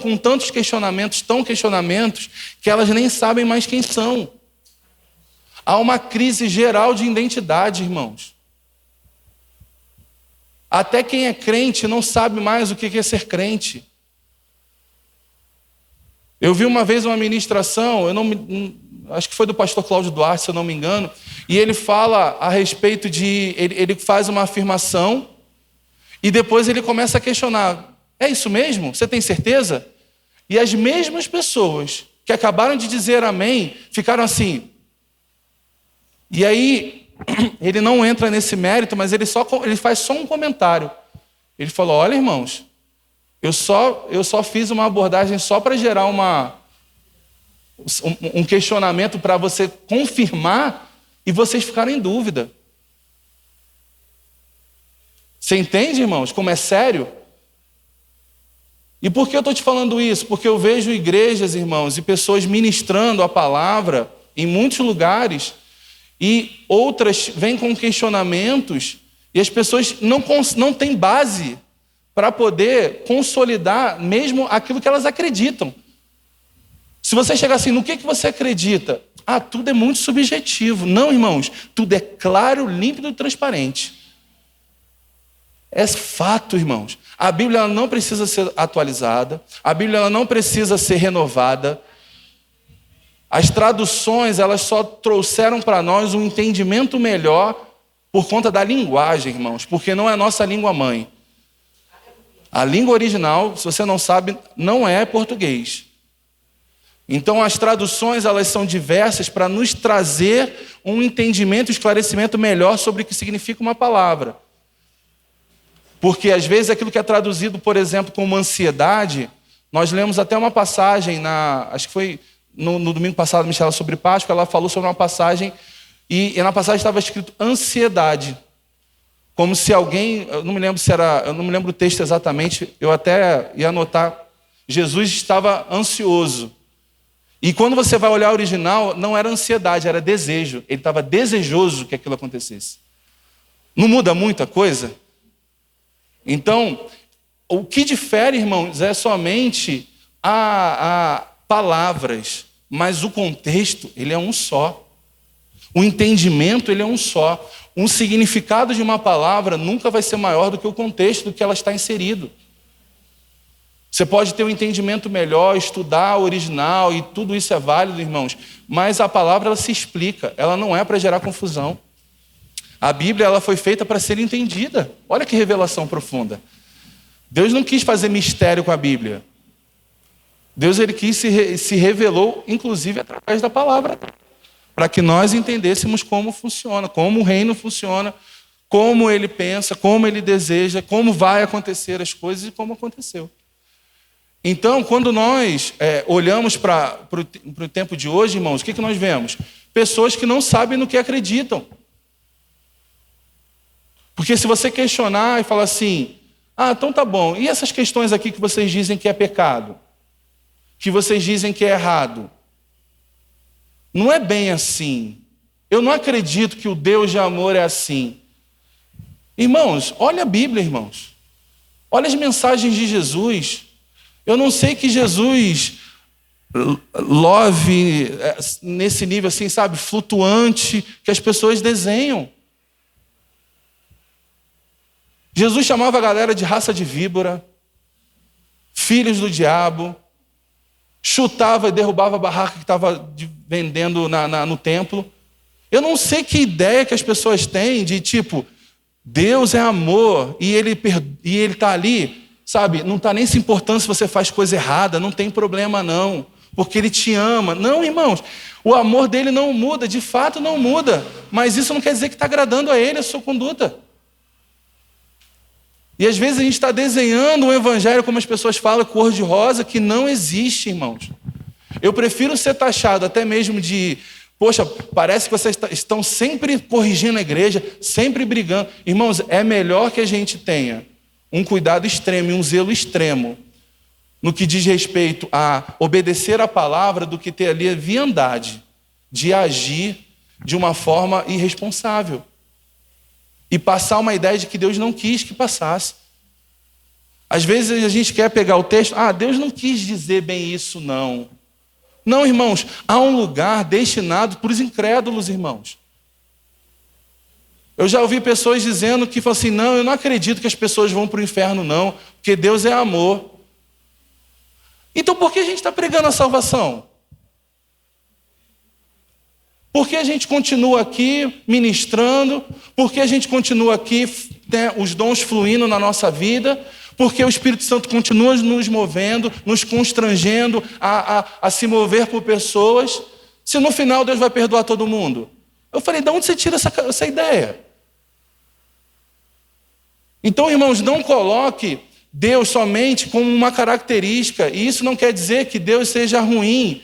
com tantos questionamentos, que elas nem sabem mais quem são. Há uma crise geral de identidade, irmãos. Até quem é crente não sabe mais o que é ser crente. Eu vi uma vez uma ministração, acho que foi do pastor Cláudio Duarte, se eu não me engano, e ele fala a respeito ele faz uma afirmação e depois ele começa a questionar. É isso mesmo? Você tem certeza? E as mesmas pessoas que acabaram de dizer amém, ficaram assim. E aí, ele não entra nesse mérito, mas ele faz só um comentário. Ele falou, olha, irmãos, eu só fiz uma abordagem só para gerar um questionamento para você confirmar e vocês ficarem em dúvida. Você entende, irmãos, como é sério? E por que eu estou te falando isso? Porque eu vejo igrejas, irmãos, e pessoas ministrando a palavra em muitos lugares e outras vêm com questionamentos e as pessoas não têm base para poder consolidar mesmo aquilo que elas acreditam. Se você chegar assim, no que você acredita? Ah, tudo é muito subjetivo. Não, irmãos, tudo é claro, límpido e transparente. É fato, irmãos. A Bíblia ela não precisa ser atualizada. A Bíblia ela não precisa ser renovada. As traduções, elas só trouxeram para nós um entendimento melhor por conta da linguagem, irmãos. Porque não é a nossa língua mãe. A língua original, se você não sabe, não é português. Então as traduções, elas são diversas para nos trazer um entendimento, um esclarecimento melhor sobre o que significa uma palavra. Porque às vezes aquilo que é traduzido, por exemplo, como ansiedade, nós lemos até uma passagem, acho que foi no domingo passado, Michela, sobre Páscoa, ela falou sobre uma passagem, e na passagem estava escrito ansiedade. Como se alguém, eu não me lembro o texto exatamente, eu até ia anotar, Jesus estava ansioso. E quando você vai olhar o original, não era ansiedade, era desejo. Ele estava desejoso que aquilo acontecesse. Não muda muita coisa? Então, o que difere, irmãos, é somente a palavras, mas o contexto, ele é um só. O entendimento, ele é um só. Um significado de uma palavra nunca vai ser maior do que o contexto do que ela está inserido. Você pode ter um entendimento melhor, estudar o original, e tudo isso é válido, irmãos, mas a palavra, ela se explica, ela não é para gerar confusão. A Bíblia, ela foi feita para ser entendida. Olha que revelação profunda. Deus não quis fazer mistério com a Bíblia. Deus, ele quis se revelou, inclusive, através da palavra, para que nós entendêssemos como funciona, como o reino funciona, como ele pensa, como ele deseja, como vai acontecer as coisas e como aconteceu. Então, quando nós olhamos para o tempo de hoje, irmãos, o que nós vemos? Pessoas que não sabem no que acreditam. Porque se você questionar e falar assim, então tá bom, e essas questões aqui que vocês dizem que é pecado? Que vocês dizem que é errado? Não é bem assim. Eu não acredito que o Deus de amor é assim. Irmãos, olha a Bíblia, irmãos. Olha as mensagens de Jesus. Eu não sei que Jesus love nesse nível assim, sabe, flutuante, que as pessoas desenham. Jesus chamava a galera de raça de víbora, filhos do diabo, chutava e derrubava a barraca que estava vendendo no templo. Eu não sei que ideia que as pessoas têm de tipo, Deus é amor e ele está ali, sabe, não está nem se importando se você faz coisa errada, não tem problema não, porque ele te ama. Não, irmãos, o amor dele não muda, de fato não muda, mas isso não quer dizer que está agradando a ele, a sua conduta. E às vezes a gente está desenhando um evangelho, como as pessoas falam, cor-de-rosa, que não existe, irmãos. Eu prefiro ser taxado até mesmo de, poxa, parece que vocês estão sempre corrigindo a igreja, sempre brigando. Irmãos, é melhor que a gente tenha um cuidado extremo e um zelo extremo no que diz respeito a obedecer a palavra do que ter ali a viandade de agir de uma forma irresponsável. E passar uma ideia de que Deus não quis que passasse. Às vezes a gente quer pegar o texto, Deus não quis dizer bem isso, não. Não, irmãos, há um lugar destinado para os incrédulos, irmãos. Eu já ouvi pessoas dizendo que falam assim, não, eu não acredito que as pessoas vão para o inferno, não, porque Deus é amor. Então por que a gente está pregando a salvação? Por que a gente continua aqui ministrando? Por que a gente continua aqui, os dons fluindo na nossa vida? Porque o Espírito Santo continua nos movendo, nos constrangendo a se mover por pessoas, se no final Deus vai perdoar todo mundo? Eu falei, de onde você tira essa ideia? Então, irmãos, não coloque Deus somente como uma característica, e isso não quer dizer que Deus seja ruim.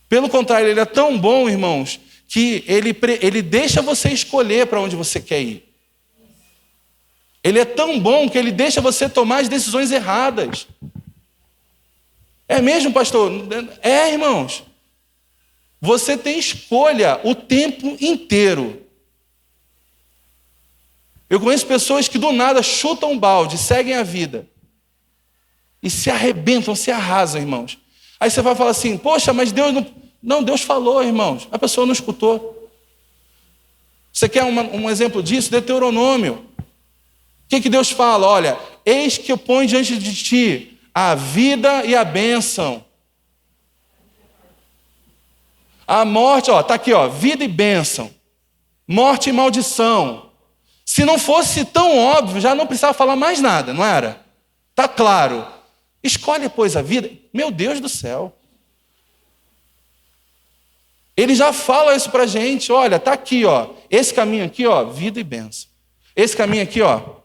Pelo contrário, ele é tão bom, irmãos, que ele deixa você escolher para onde você quer ir. Ele é tão bom que ele deixa você tomar as decisões erradas. É mesmo, pastor? É, irmãos. Você tem escolha o tempo inteiro. Eu conheço pessoas que do nada chutam um balde, seguem a vida. E se arrebentam, se arrasam, irmãos. Aí você vai falar assim, poxa, mas Deus não... Não, Deus falou, irmãos. A pessoa não escutou. Você quer um exemplo disso? Deuteronômio. O que Deus fala? Olha, eis que eu ponho diante de ti a vida e a bênção. A morte, está aqui, vida e bênção. Morte e maldição. Se não fosse tão óbvio, já não precisava falar mais nada, não era? Tá claro. Escolhe, pois, a vida. Meu Deus do céu. Ele já fala isso pra gente. Olha, tá aqui, ó. Esse caminho aqui, ó, vida e bênção. Esse caminho aqui, ó,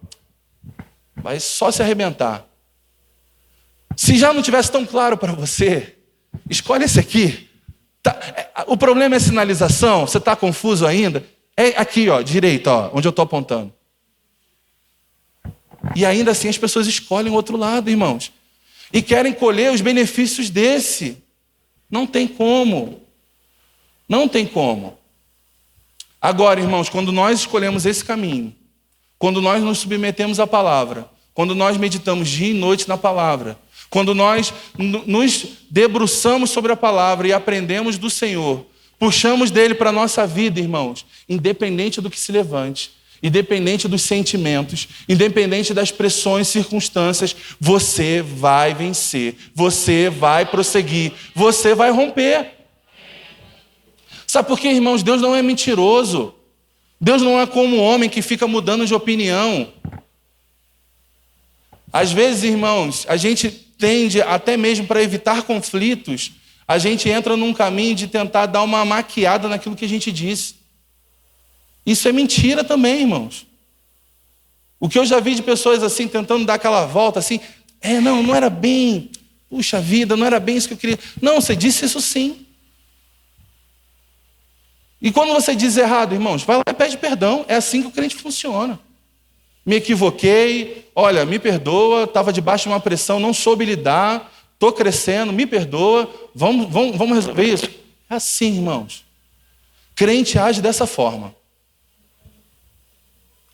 vai só se arrebentar. Se já não tivesse tão claro para você, escolhe esse aqui. O problema é sinalização. Você está confuso ainda? É aqui, ó, direita, ó, onde eu estou apontando. E ainda assim as pessoas escolhem o outro lado, irmãos. E querem colher os benefícios desse. Não tem como. Não tem como. Agora, irmãos, quando nós escolhemos esse caminho, quando nós nos submetemos à palavra, quando nós meditamos dia e noite na palavra, quando nós nos debruçamos sobre a palavra e aprendemos do Senhor, puxamos dele para a nossa vida, irmãos, independente do que se levante, independente dos sentimentos, independente das pressões, circunstâncias, você vai vencer, você vai prosseguir, você vai romper. Sabe por quê, irmãos? Deus não é mentiroso. Deus não é como um homem que fica mudando de opinião. Às vezes, irmãos, a gente tende, até mesmo para evitar conflitos, a gente entra num caminho de tentar dar uma maquiada naquilo que a gente disse. Isso é mentira também, irmãos. O que eu já vi de pessoas assim, tentando dar aquela volta, assim, não era bem, puxa vida, não era bem isso que eu queria. Não, você disse isso sim. E quando você diz errado, irmãos, vai lá e pede perdão. É assim que o crente funciona. Me equivoquei, olha, me perdoa, estava debaixo de uma pressão, não soube lidar, estou crescendo, me perdoa, vamos resolver isso. É assim, irmãos. Crente age dessa forma.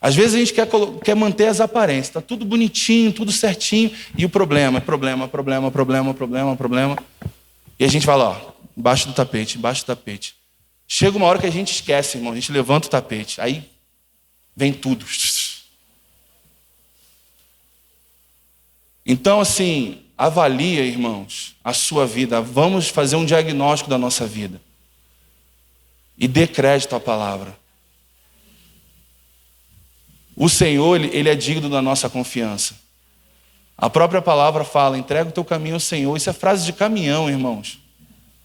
Às vezes a gente quer manter as aparências, está tudo bonitinho, tudo certinho, e o problema. E a gente vai lá, ó, embaixo do tapete. Chega uma hora que a gente esquece, irmão, a gente levanta o tapete, aí vem tudo. Então, assim, avalia, irmãos, a sua vida. Vamos fazer um diagnóstico da nossa vida. E dê crédito à palavra. O Senhor, Ele é digno da nossa confiança. A própria palavra fala, entrega o teu caminho ao Senhor. Isso é frase de caminhão, irmãos.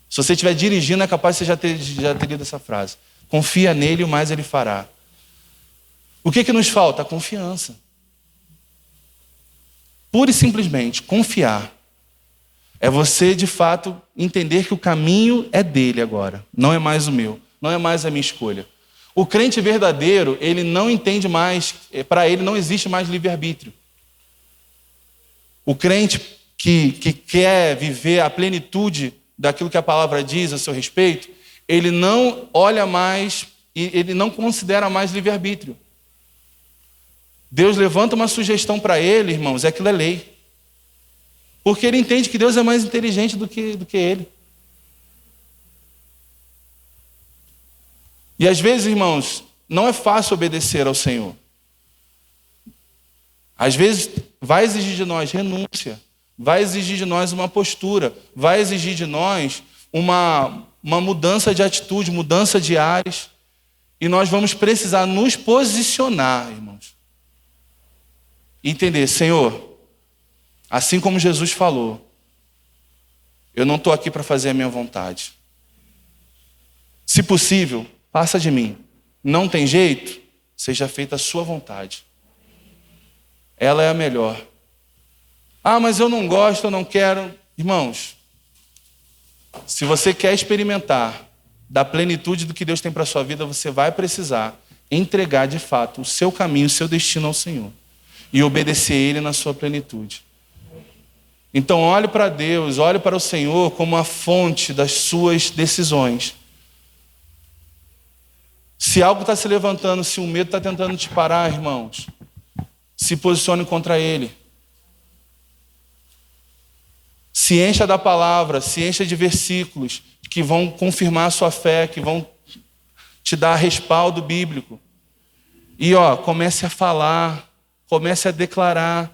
Se você estiver dirigindo, é capaz de você já ter lido essa frase. Confia nele, o mais ele fará. O que nos falta? A confiança. Pura e simplesmente, confiar. É você, de fato, entender que o caminho é dele agora. Não é mais o meu. Não é mais a minha escolha. O crente verdadeiro, ele não entende mais, para ele não existe mais livre-arbítrio. O crente que quer viver a plenitude daquilo que a palavra diz a seu respeito, ele não olha mais, ele não considera mais livre-arbítrio. Deus levanta uma sugestão para ele, irmãos, aquilo é lei. Porque ele entende que Deus é mais inteligente do que ele. E às vezes, irmãos, não é fácil obedecer ao Senhor. Às vezes vai exigir de nós renúncia, vai exigir de nós uma postura, vai exigir de nós uma mudança de atitude, mudança de ares. E nós vamos precisar nos posicionar, irmãos. E entender, Senhor, assim como Jesus falou, eu não estou aqui para fazer a minha vontade. Se possível, passa de mim. Não tem jeito, seja feita a sua vontade. Ela é a melhor. Ah, mas eu não gosto, eu não quero. Irmãos, se você quer experimentar da plenitude do que Deus tem para a sua vida, você vai precisar entregar de fato o seu caminho, o seu destino ao Senhor. E obedecer a Ele na sua plenitude. Então olhe para Deus, olhe para o Senhor como a fonte das suas decisões. Se algo está se levantando, se o medo está tentando te parar, irmãos, se posicione contra ele. Se encha da palavra, se encha de versículos que vão confirmar a sua fé, que vão te dar respaldo bíblico. E comece a falar, comece a declarar.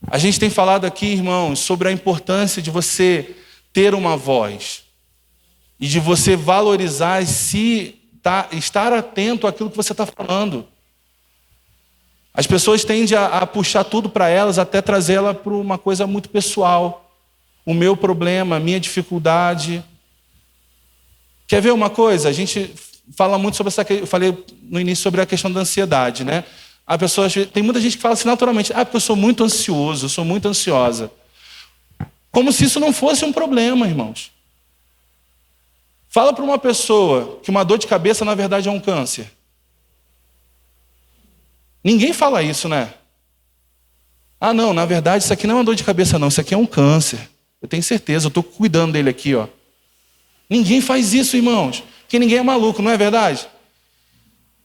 A gente tem falado aqui, irmãos, sobre a importância de você ter uma voz. E de você valorizar e estar atento àquilo que você está falando. As pessoas tendem a puxar tudo para elas, até trazer ela para uma coisa muito pessoal. O meu problema, a minha dificuldade. Quer ver uma coisa? A gente fala muito sobre essa... Eu falei no início sobre a questão da ansiedade, né? Tem muita gente que fala assim naturalmente, porque eu sou muito ansioso, eu sou muito ansiosa. Como se isso não fosse um problema, irmãos. Fala para uma pessoa que uma dor de cabeça, na verdade, é um câncer. Ninguém fala isso, né? Não, na verdade, isso aqui não é uma dor de cabeça, não. Isso aqui é um câncer. Eu tenho certeza, eu estou cuidando dele aqui, ó. Ninguém faz isso, irmãos. Porque ninguém é maluco, não é verdade?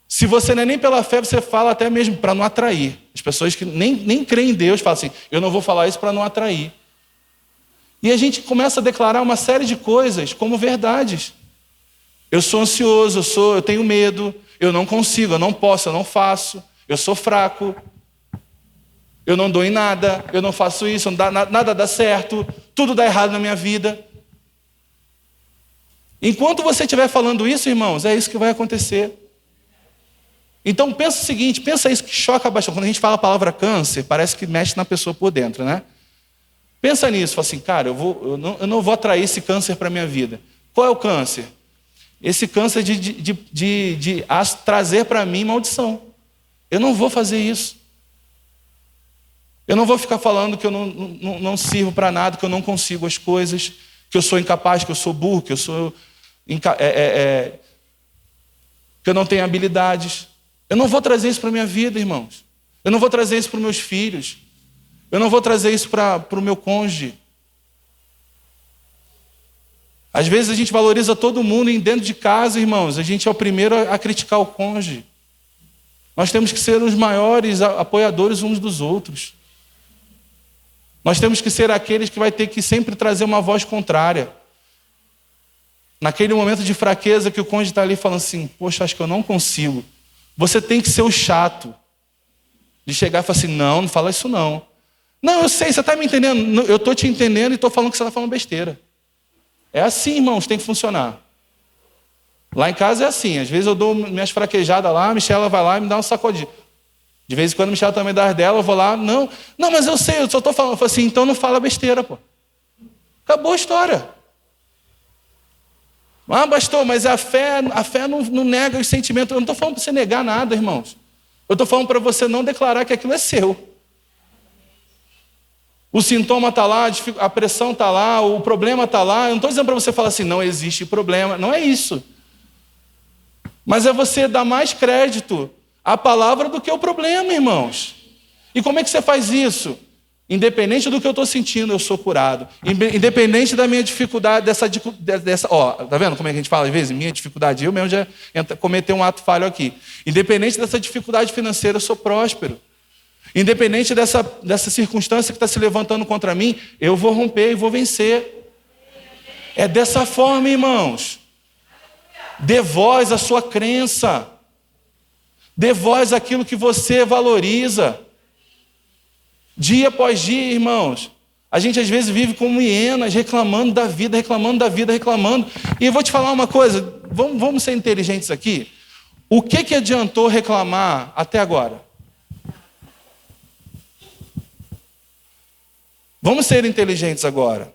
Se você não é nem pela fé, você fala até mesmo para não atrair. As pessoas que nem creem em Deus falam assim, eu não vou falar isso para não atrair. E a gente começa a declarar uma série de coisas como verdades. Eu sou ansioso, eu tenho medo, eu não consigo, eu não posso, eu não faço, eu sou fraco, eu não dou em nada, eu não faço isso, nada dá certo, tudo dá errado na minha vida. Enquanto você estiver falando isso, irmãos, é isso que vai acontecer. Então pensa o seguinte, pensa isso que choca bastante. Quando a gente fala a palavra câncer, parece que mexe na pessoa por dentro, né? Pensa nisso, fala assim, cara, eu não vou atrair esse câncer para a minha vida. Qual é o câncer? Esse câncer de trazer para mim maldição. Eu não vou fazer isso. Eu não vou ficar falando que eu não sirvo para nada, que eu não consigo as coisas, que eu sou incapaz, que eu sou burro, que eu sou que eu não tenho habilidades. Eu não vou trazer isso para a minha vida, irmãos. Eu não vou trazer isso para os meus filhos. Eu não vou trazer isso para o meu cônjuge. Às vezes a gente valoriza todo mundo e dentro de casa, irmãos, a gente é o primeiro a criticar o cônjuge. Nós temos que ser os maiores apoiadores uns dos outros. Nós temos que ser aqueles que vai ter que sempre trazer uma voz contrária. Naquele momento de fraqueza que o cônjuge está ali falando assim, poxa, acho que eu não consigo. Você tem que ser o chato. De chegar e falar assim, não fala isso não. Não, eu sei, você está me entendendo. Eu estou te entendendo e estou falando que você está falando besteira. É assim, irmãos, tem que funcionar. Lá em casa é assim, às vezes eu dou minhas fraquejadas lá, a Michela vai lá e me dá um sacudinho. De vez em quando a Michela também dá as dela, eu vou lá, não, mas eu sei, eu só estou falando. Eu falo assim, então não fala besteira, pô. Acabou a história. Pastor, mas a fé não nega os sentimentos. Eu não estou falando para você negar nada, irmãos. Eu estou falando para você não declarar que aquilo é seu. O sintoma está lá, a pressão está lá, o problema está lá. Eu não estou dizendo para você falar assim, não existe problema. Não é isso. Mas é você dar mais crédito à palavra do que ao problema, irmãos. E como é que você faz isso? Independente do que eu estou sentindo, eu sou curado. Independente da minha dificuldade, tá vendo como é que a gente fala às vezes? Minha dificuldade, eu mesmo já cometi um ato falho aqui. Independente dessa dificuldade financeira, eu sou próspero. Independente dessa circunstância que está se levantando contra mim, eu vou romper e vou vencer. É dessa forma, irmãos. Dê voz à sua crença. Dê voz àquilo que você valoriza. Dia após dia, irmãos. A gente às vezes vive como hienas, reclamando da vida. E eu vou te falar uma coisa, vamos ser inteligentes aqui. O que adiantou reclamar até agora? Vamos ser inteligentes agora.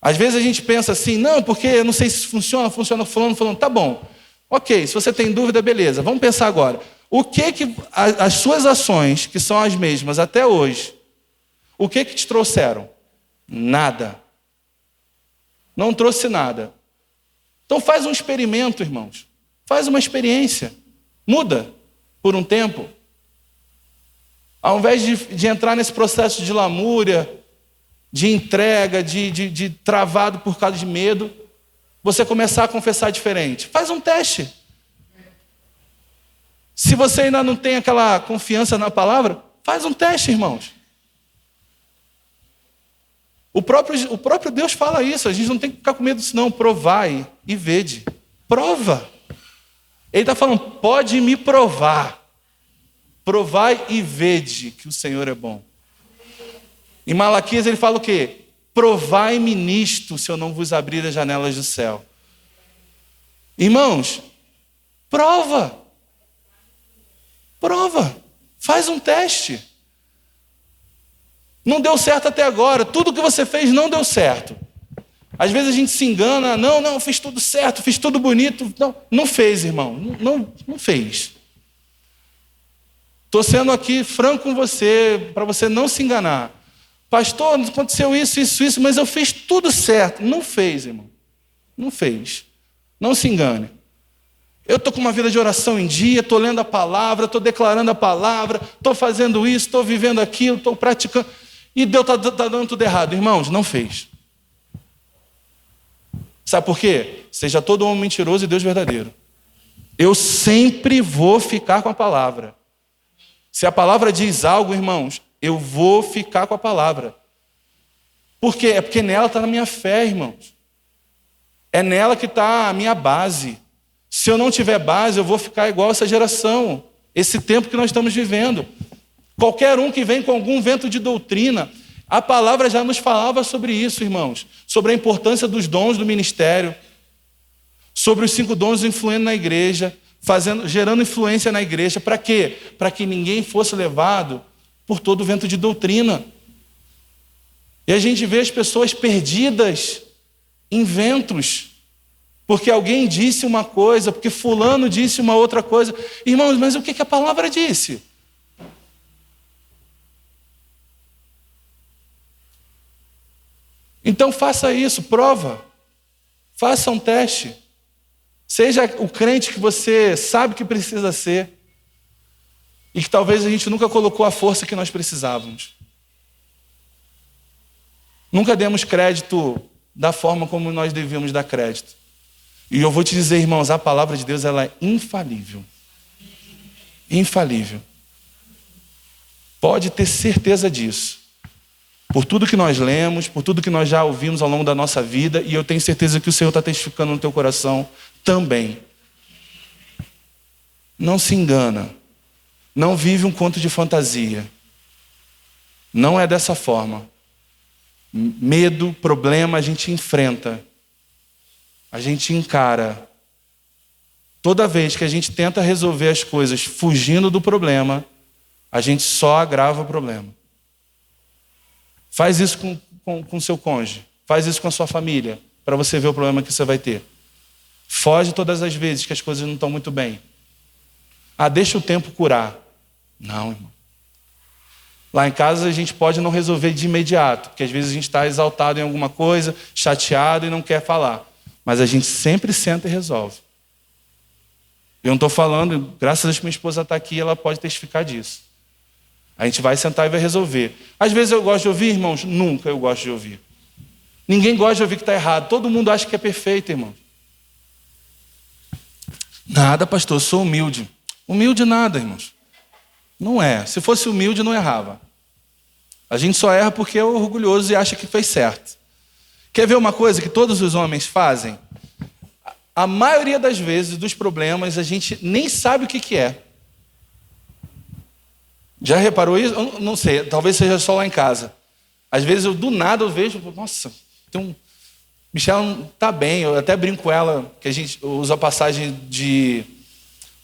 Às vezes a gente pensa assim, não, porque eu não sei se funciona fulano, tá bom. Ok, se você tem dúvida, beleza. Vamos pensar agora. O que as suas ações, que são as mesmas até hoje, o que te trouxeram? Nada. Não trouxe nada. Então faz um experimento, irmãos. Faz uma experiência. Muda por um tempo. Ao invés de entrar nesse processo de lamúria, de entrega, de travado por causa de medo, você começar a confessar diferente. Faz um teste. Se você ainda não tem aquela confiança na palavra, faz um teste, irmãos. O próprio Deus fala isso. A gente não tem que ficar com medo disso, não. Provai e vede. Prova. Ele está falando, pode me provar. Provai e vede que o Senhor é bom. Em Malaquias ele fala o quê? Provai-me nisto, se eu não vos abrir as janelas do céu. Irmãos, prova. Prova. Faz um teste. Não deu certo até agora. Tudo que você fez não deu certo. Às vezes a gente se engana. Não, fiz tudo certo, fiz tudo bonito. Não fez, irmão. Não fez. Estou sendo aqui franco com você, para você não se enganar. Pastor, aconteceu isso, mas eu fiz tudo certo. Não fez, irmão. Não fez. Não se engane. Eu estou com uma vida de oração em dia, estou lendo a palavra, estou declarando a palavra, estou fazendo isso, estou vivendo aquilo, estou praticando. E Deus está dando tudo errado. Irmãos, não fez. Sabe por quê? Seja todo homem mentiroso e Deus verdadeiro. Eu sempre vou ficar com a palavra. Se a palavra diz algo, irmãos, eu vou ficar com a palavra. Por quê? É porque nela está a minha fé, irmãos. É nela que está a minha base. Se eu não tiver base, eu vou ficar igual essa geração, esse tempo que nós estamos vivendo. Qualquer um que vem com algum vento de doutrina, a palavra já nos falava sobre isso, irmãos, sobre a importância dos dons do ministério, sobre os 5 dons influindo na igreja, gerando influência na igreja. Para quê? Para que ninguém fosse levado por todo o vento de doutrina. E a gente vê as pessoas perdidas em ventos, porque alguém disse uma coisa, porque fulano disse uma outra coisa. Irmãos, mas o que a palavra disse? Então faça isso, prova. Faça um teste. Seja o crente que você sabe que precisa ser e que talvez a gente nunca colocou a força que nós precisávamos. Nunca demos crédito da forma como nós devíamos dar crédito. E eu vou te dizer, irmãos, a palavra de Deus, ela é infalível. Infalível. Pode ter certeza disso. Por tudo que nós lemos, por tudo que nós já ouvimos ao longo da nossa vida, e eu tenho certeza que o Senhor está testificando no teu coração também. Não se engana. Não vive um conto de fantasia. Não é dessa forma. Medo, problema, a gente enfrenta. A gente encara. Toda vez que a gente tenta resolver as coisas fugindo do problema, a gente só agrava o problema. Faz isso com seu cônjuge. Faz isso com a sua família, para você ver o problema que você vai ter. Foge todas as vezes que as coisas não estão muito bem. Deixa o tempo curar. Não, irmão. Lá em casa a gente pode não resolver de imediato, porque às vezes a gente está exaltado em alguma coisa, chateado e não quer falar. Mas a gente sempre senta e resolve. Eu não estou falando, graças a Deus que minha esposa está aqui, ela pode testificar disso. A gente vai sentar e vai resolver. Às vezes eu gosto de ouvir, irmãos? Nunca eu gosto de ouvir. Ninguém gosta de ouvir que está errado. Todo mundo acha que é perfeito, irmão. Nada, pastor, eu sou humilde. Humilde nada, irmãos. Não é. Se fosse humilde, não errava. A gente só erra porque é orgulhoso e acha que fez certo. Quer ver uma coisa que todos os homens fazem? A maioria das vezes, dos problemas, a gente nem sabe o que é. Já reparou isso? Eu não sei, talvez seja só lá em casa. Às vezes, do nada, eu vejo, nossa, Michel não está bem. Eu até brinco com ela, que a gente usa a passagem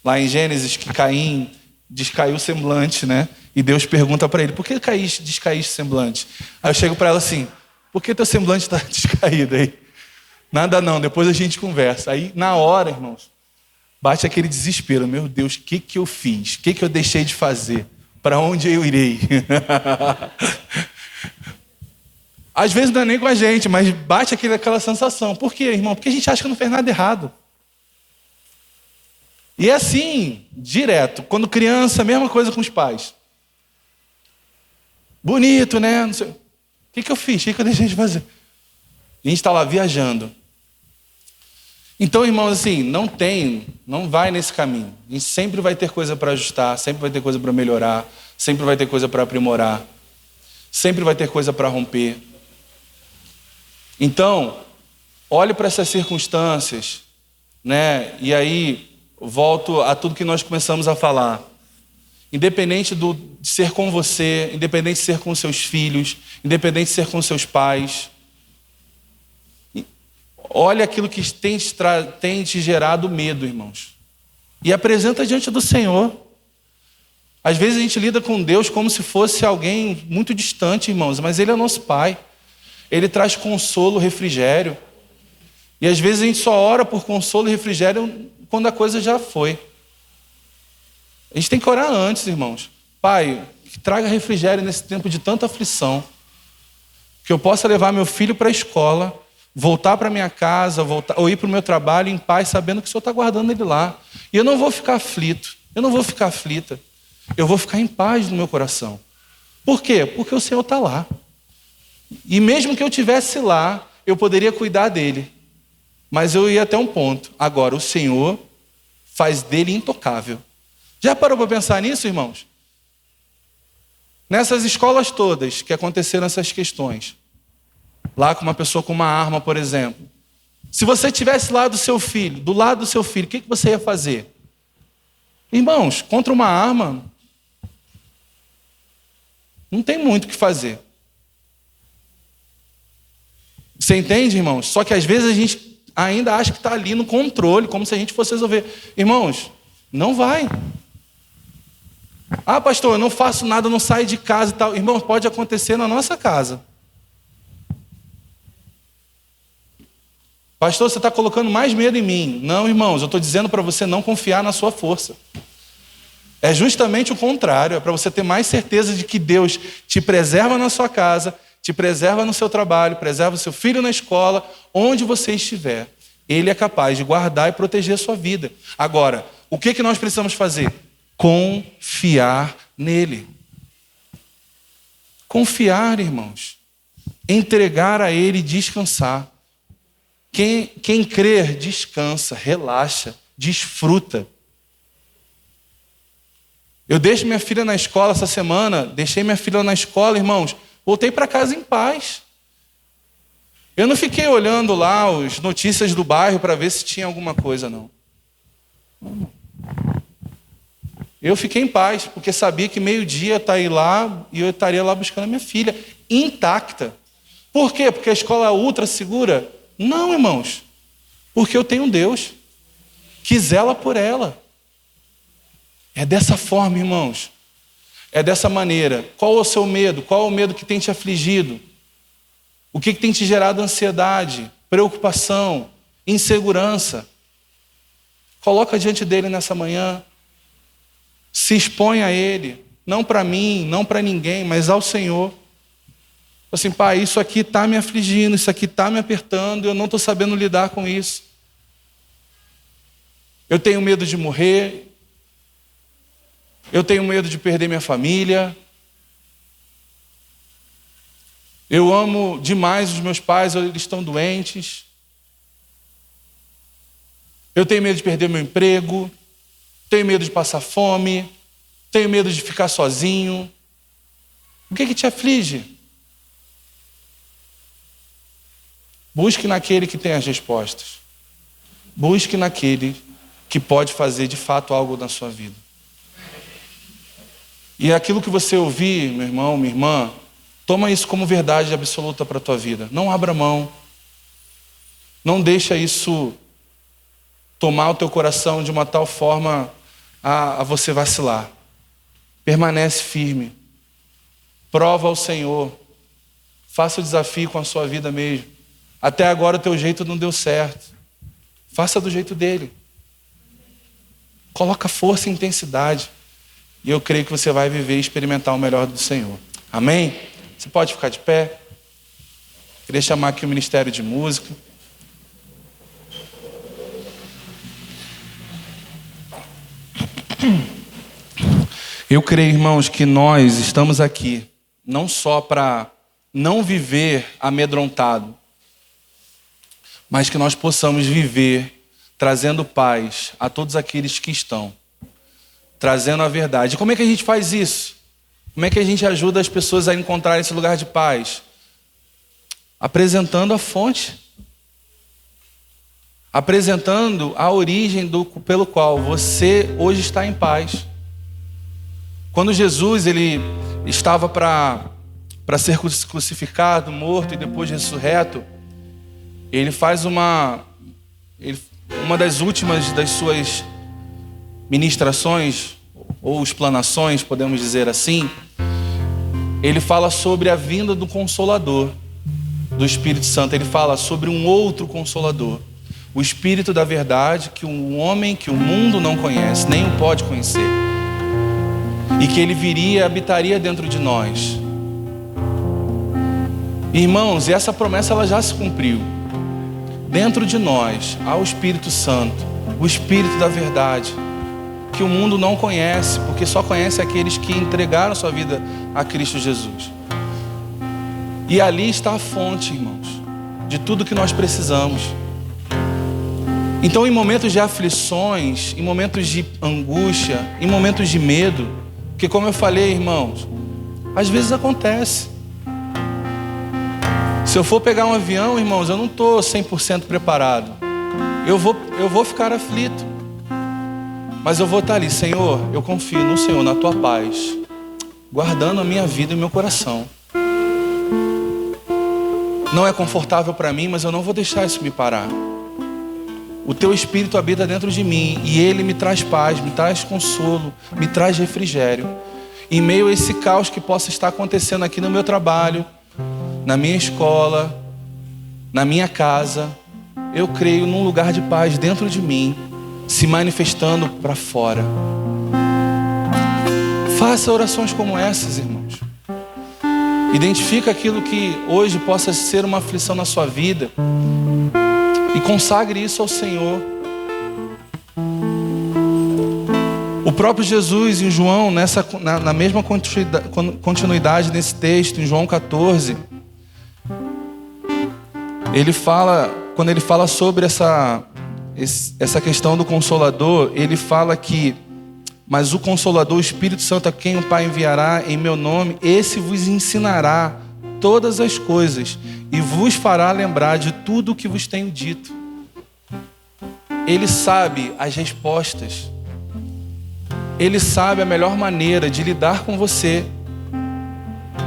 lá em Gênesis, que Caim descaiu o semblante, né? E Deus pergunta para ele, por que descaíste o semblante? Aí eu chego para ela assim, por que teu semblante está descaído aí? Nada não, depois a gente conversa. Aí, na hora, irmãos, bate aquele desespero. Meu Deus, o que eu fiz? O que eu deixei de fazer? Para onde eu irei? Às vezes não é nem com a gente, mas bate aquela sensação. Por quê, irmão? Porque a gente acha que não fez nada errado. E é assim, direto. Quando criança, a mesma coisa com os pais. Bonito, né? Não sei. O que eu fiz? O que eu deixei de fazer? A gente está lá viajando. Então, irmãos, assim, não vai nesse caminho. A gente sempre vai ter coisa para ajustar, sempre vai ter coisa para melhorar, sempre vai ter coisa para aprimorar, sempre vai ter coisa para romper. Então, olhe para essas circunstâncias, né? E aí, volto a tudo que nós começamos a falar. Independente de ser com você, independente de ser com seus filhos, independente de ser com seus pais, olha aquilo que tem te gerado medo, irmãos. E apresenta diante do Senhor. Às vezes a gente lida com Deus como se fosse alguém muito distante, irmãos, mas Ele é nosso Pai. Ele traz consolo, refrigério. E às vezes a gente só ora por consolo e refrigério quando a coisa já foi. A gente tem que orar antes, irmãos. Pai, que traga refrigério nesse tempo de tanta aflição. Que eu possa levar meu filho para a escola, voltar para minha casa, ou ir para o meu trabalho em paz, sabendo que o Senhor está guardando ele lá. E eu não vou ficar aflito, eu não vou ficar aflita. Eu vou ficar em paz no meu coração. Por quê? Porque o Senhor está lá. E mesmo que eu estivesse lá, eu poderia cuidar dele. Mas eu ia até um ponto. Agora, o Senhor faz dele intocável. Já parou para pensar nisso, irmãos? Nessas escolas todas que aconteceram essas questões, lá com uma pessoa com uma arma, por exemplo. Se você estivesse lá do lado do seu filho, o que você ia fazer? Irmãos, contra uma arma, não tem muito o que fazer. Você entende, irmãos? Só que às vezes a gente ainda acha que está ali no controle, como se a gente fosse resolver. Irmãos, não vai. Ah, pastor, eu não faço nada, eu não saio de casa e tal. Irmãos, pode acontecer na nossa casa. Pastor, você está colocando mais medo em mim. Não, irmãos, eu estou dizendo para você não confiar na sua força. É justamente o contrário, é para você ter mais certeza de que Deus te preserva na sua casa, te preserva no seu trabalho, preserva o seu filho na escola, onde você estiver. Ele é capaz de guardar e proteger a sua vida. Agora, o que nós precisamos fazer? Confiar nele. Confiar, irmãos. Entregar a ele e descansar. Quem crer, descansa, relaxa, desfruta. Eu deixo minha filha na escola essa semana, deixei minha filha na escola, irmãos, voltei para casa em paz. Eu não fiquei olhando lá as notícias do bairro para ver se tinha alguma coisa, não. Eu fiquei em paz, porque sabia que meio-dia eu estaria lá e eu estaria lá buscando a minha filha, intacta. Por quê? Porque a escola é ultra segura? Não, irmãos. Porque eu tenho um Deus que zela por ela. É dessa forma, irmãos. É dessa maneira. Qual é o seu medo? Qual é o medo que tem te afligido? O que tem te gerado ansiedade, preocupação, insegurança? Coloca diante dele nessa manhã. Se expõe a ele. Não para mim, não para ninguém, mas ao Senhor. Assim, pai, isso aqui está me afligindo, isso aqui está me apertando, eu não estou sabendo lidar com isso. Eu tenho medo de morrer. Eu tenho medo de perder minha família. Eu amo demais os meus pais, eles estão doentes. Eu tenho medo de perder meu emprego. Tenho medo de passar fome. Tenho medo de ficar sozinho. O que te aflige? Busque naquele que tem as respostas. Busque naquele que pode fazer de fato algo na sua vida. E aquilo que você ouvir, meu irmão, minha irmã, toma isso como verdade absoluta para a tua vida. Não abra mão. Não deixa isso tomar o teu coração de uma tal forma a você vacilar. Permanece firme. Prova ao Senhor. Faça o desafio com a sua vida mesmo. Até agora o teu jeito não deu certo. Faça do jeito dele. Coloca força e intensidade. E eu creio que você vai viver e experimentar o melhor do Senhor. Amém? Você pode ficar de pé. Queria chamar aqui o Ministério de Música. Eu creio, irmãos, que nós estamos aqui não só para não viver amedrontado, mas que nós possamos viver trazendo paz a todos aqueles que estão, trazendo a verdade. E como é que a gente faz isso? Como é que a gente ajuda as pessoas a encontrar esse lugar de paz? Apresentando a fonte. Apresentando a origem pelo qual você hoje está em paz. Quando Jesus ele estava para ser crucificado, morto e depois ressurreto, ele faz uma das últimas das suas ministrações, ou explanações, podemos dizer assim, ele fala sobre a vinda do Consolador, do Espírito Santo. Ele fala sobre um outro Consolador, o Espírito da verdade, que um homem que o mundo não conhece, nem o pode conhecer, e que ele viria e habitaria dentro de nós. Irmãos, e essa promessa ela já se cumpriu. Dentro de nós há o Espírito Santo, o Espírito da verdade, que o mundo não conhece, porque só conhece aqueles que entregaram sua vida a Cristo Jesus. E ali está a fonte, irmãos, de tudo que nós precisamos. Então, em momentos de aflições, em momentos de angústia, em momentos de medo, porque como eu falei, irmãos, às vezes acontece. Se eu for pegar um avião, irmãos, eu não estou 100% preparado. Eu vou ficar aflito. Mas eu vou estar ali, Senhor, eu confio no Senhor, na Tua paz, guardando a minha vida e meu coração. Não é confortável para mim, mas eu não vou deixar isso me parar. O Teu Espírito habita dentro de mim e Ele me traz paz, me traz consolo, me traz refrigério. Em meio a esse caos que possa estar acontecendo aqui no meu trabalho, na minha escola, na minha casa, eu creio num lugar de paz dentro de mim, se manifestando para fora. Faça orações como essas, irmãos. Identifica aquilo que hoje possa ser uma aflição na sua vida e consagre isso ao Senhor. O próprio Jesus em João, na mesma continuidade desse texto, em João 14, quando ele fala sobre essa questão do Consolador, ele fala que, mas o Consolador, o Espírito Santo, a quem o Pai enviará em meu nome, esse vos ensinará todas as coisas e vos fará lembrar de tudo o que vos tenho dito. Ele sabe as respostas. Ele sabe a melhor maneira de lidar com você.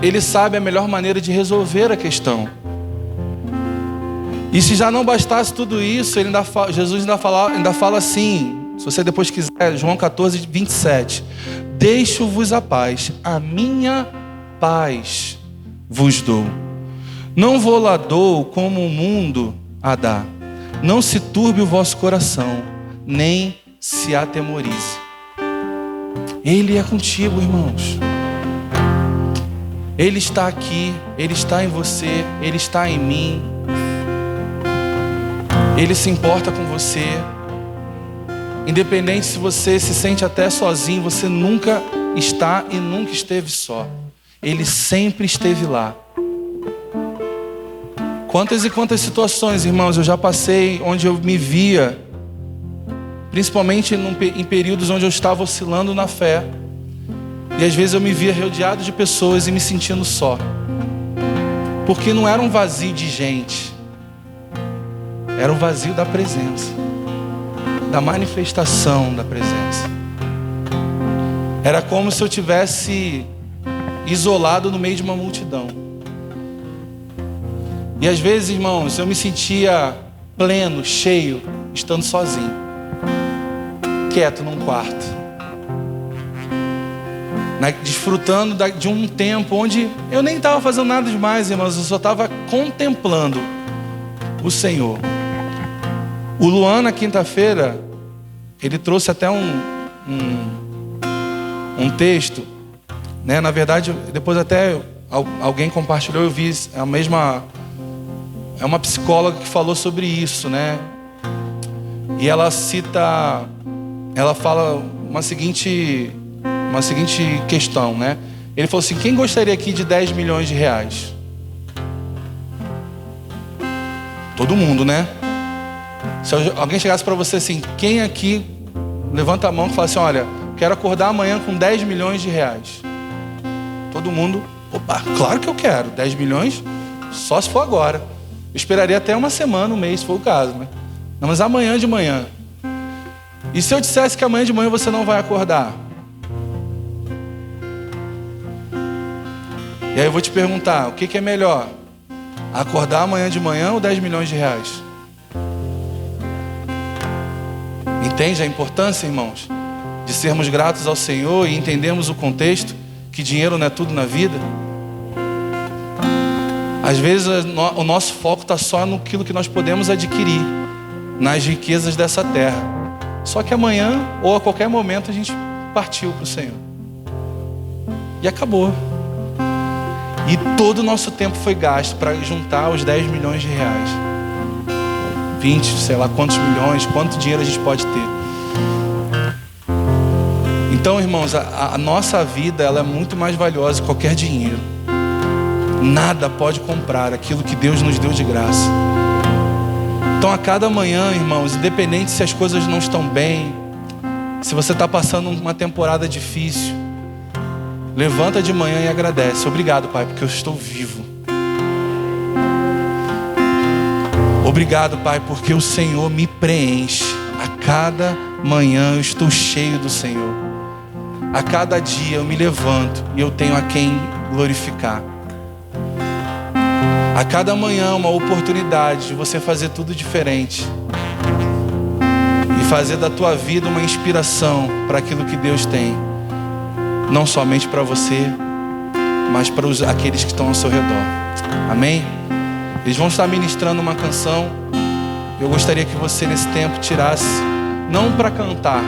Ele sabe a melhor maneira de resolver a questão. E se já não bastasse tudo isso, Jesus ainda fala assim, se você depois quiser, João 14, 27. Deixo-vos a paz, a minha paz vos dou. Não vou lá dou como o mundo a dá. Não se turbe o vosso coração, nem se atemorize. Ele é contigo, irmãos. Ele está aqui, Ele está em você, Ele está em mim. Ele se importa com você. Independente se você se sente até sozinho, você nunca está e nunca esteve só. Ele sempre esteve lá. Quantas e quantas situações, irmãos, eu já passei onde eu me via, principalmente em períodos onde eu estava oscilando na fé. E às vezes eu me via rodeado de pessoas e me sentindo só. Porque não era um vazio de gente. Era um vazio da presença. Da manifestação da presença. Era como se eu tivesse isolado no meio de uma multidão. E às vezes, irmãos, eu me sentia pleno, cheio, estando sozinho. Quieto num quarto. Desfrutando de um tempo onde eu nem estava fazendo nada demais, irmãos. Eu só estava contemplando o Senhor. O Luan, na quinta-feira, ele trouxe até um texto, né? Na verdade, depois até alguém compartilhou, eu vi é uma psicóloga que falou sobre isso, né? E ela fala uma seguinte questão, né? Ele falou assim: quem gostaria aqui de 10 milhões de reais? Todo mundo, né? Se alguém chegasse para você assim, quem aqui levanta a mão e fala assim: olha, quero acordar amanhã com 10 milhões de reais. Todo mundo, opa, claro que eu quero. 10 milhões, só se for agora. Eu esperaria até uma semana, um mês, se for o caso, né? Não, mas amanhã de manhã. E se eu dissesse que amanhã de manhã você não vai acordar? E aí eu vou te perguntar, o que é melhor? Acordar amanhã de manhã ou 10 milhões de reais? Entende a importância, irmãos? de sermos gratos ao Senhor e entendemos o contexto, que dinheiro não é tudo na vida. Às vezes o nosso foco está só naquilo que nós podemos adquirir, nas riquezas dessa terra. Só que amanhã ou a qualquer momento a gente partiu para o Senhor. E acabou. E todo o nosso tempo foi gasto para juntar os 10 milhões de reais. 20, sei lá quantos milhões, quanto dinheiro a gente pode ter. Então, irmãos, a nossa vida, ela é muito mais valiosa que qualquer dinheiro. Nada pode comprar aquilo que Deus nos deu de graça. Então, a cada manhã, irmãos, independente se as coisas não estão bem, se você está passando uma temporada difícil, levanta de manhã e agradece. Obrigado, Pai, porque eu estou vivo. Obrigado, Pai, porque o Senhor me preenche. A cada manhã eu estou cheio do Senhor. A cada dia eu me levanto e eu tenho a quem glorificar. A cada manhã uma oportunidade de você fazer tudo diferente e fazer da tua vida uma inspiração para aquilo que Deus tem, não somente para você, mas para aqueles que estão ao seu redor. Amém? Eles vão estar ministrando uma canção. Eu gostaria que você nesse tempo tirasse, não para cantar,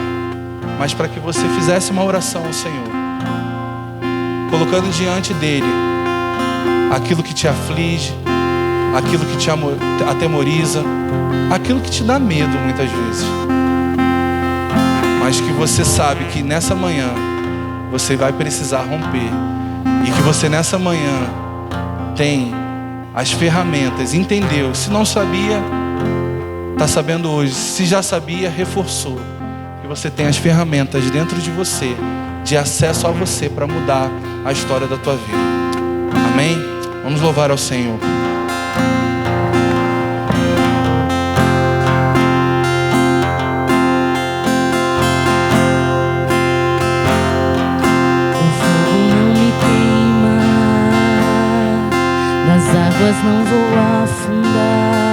mas para que você fizesse uma oração ao Senhor, colocando diante dele aquilo que te aflige, aquilo que te atemoriza, aquilo que te dá medo muitas vezes, mas que você sabe que nessa manhã você vai precisar romper, e que você nessa manhã tem as ferramentas, entendeu? Se não sabia, está sabendo hoje. Se já sabia, reforçou. Que você tem as ferramentas dentro de você, de acesso a você, para mudar a história da tua vida. Amém? Vamos louvar ao Senhor. As águas não vou afundar.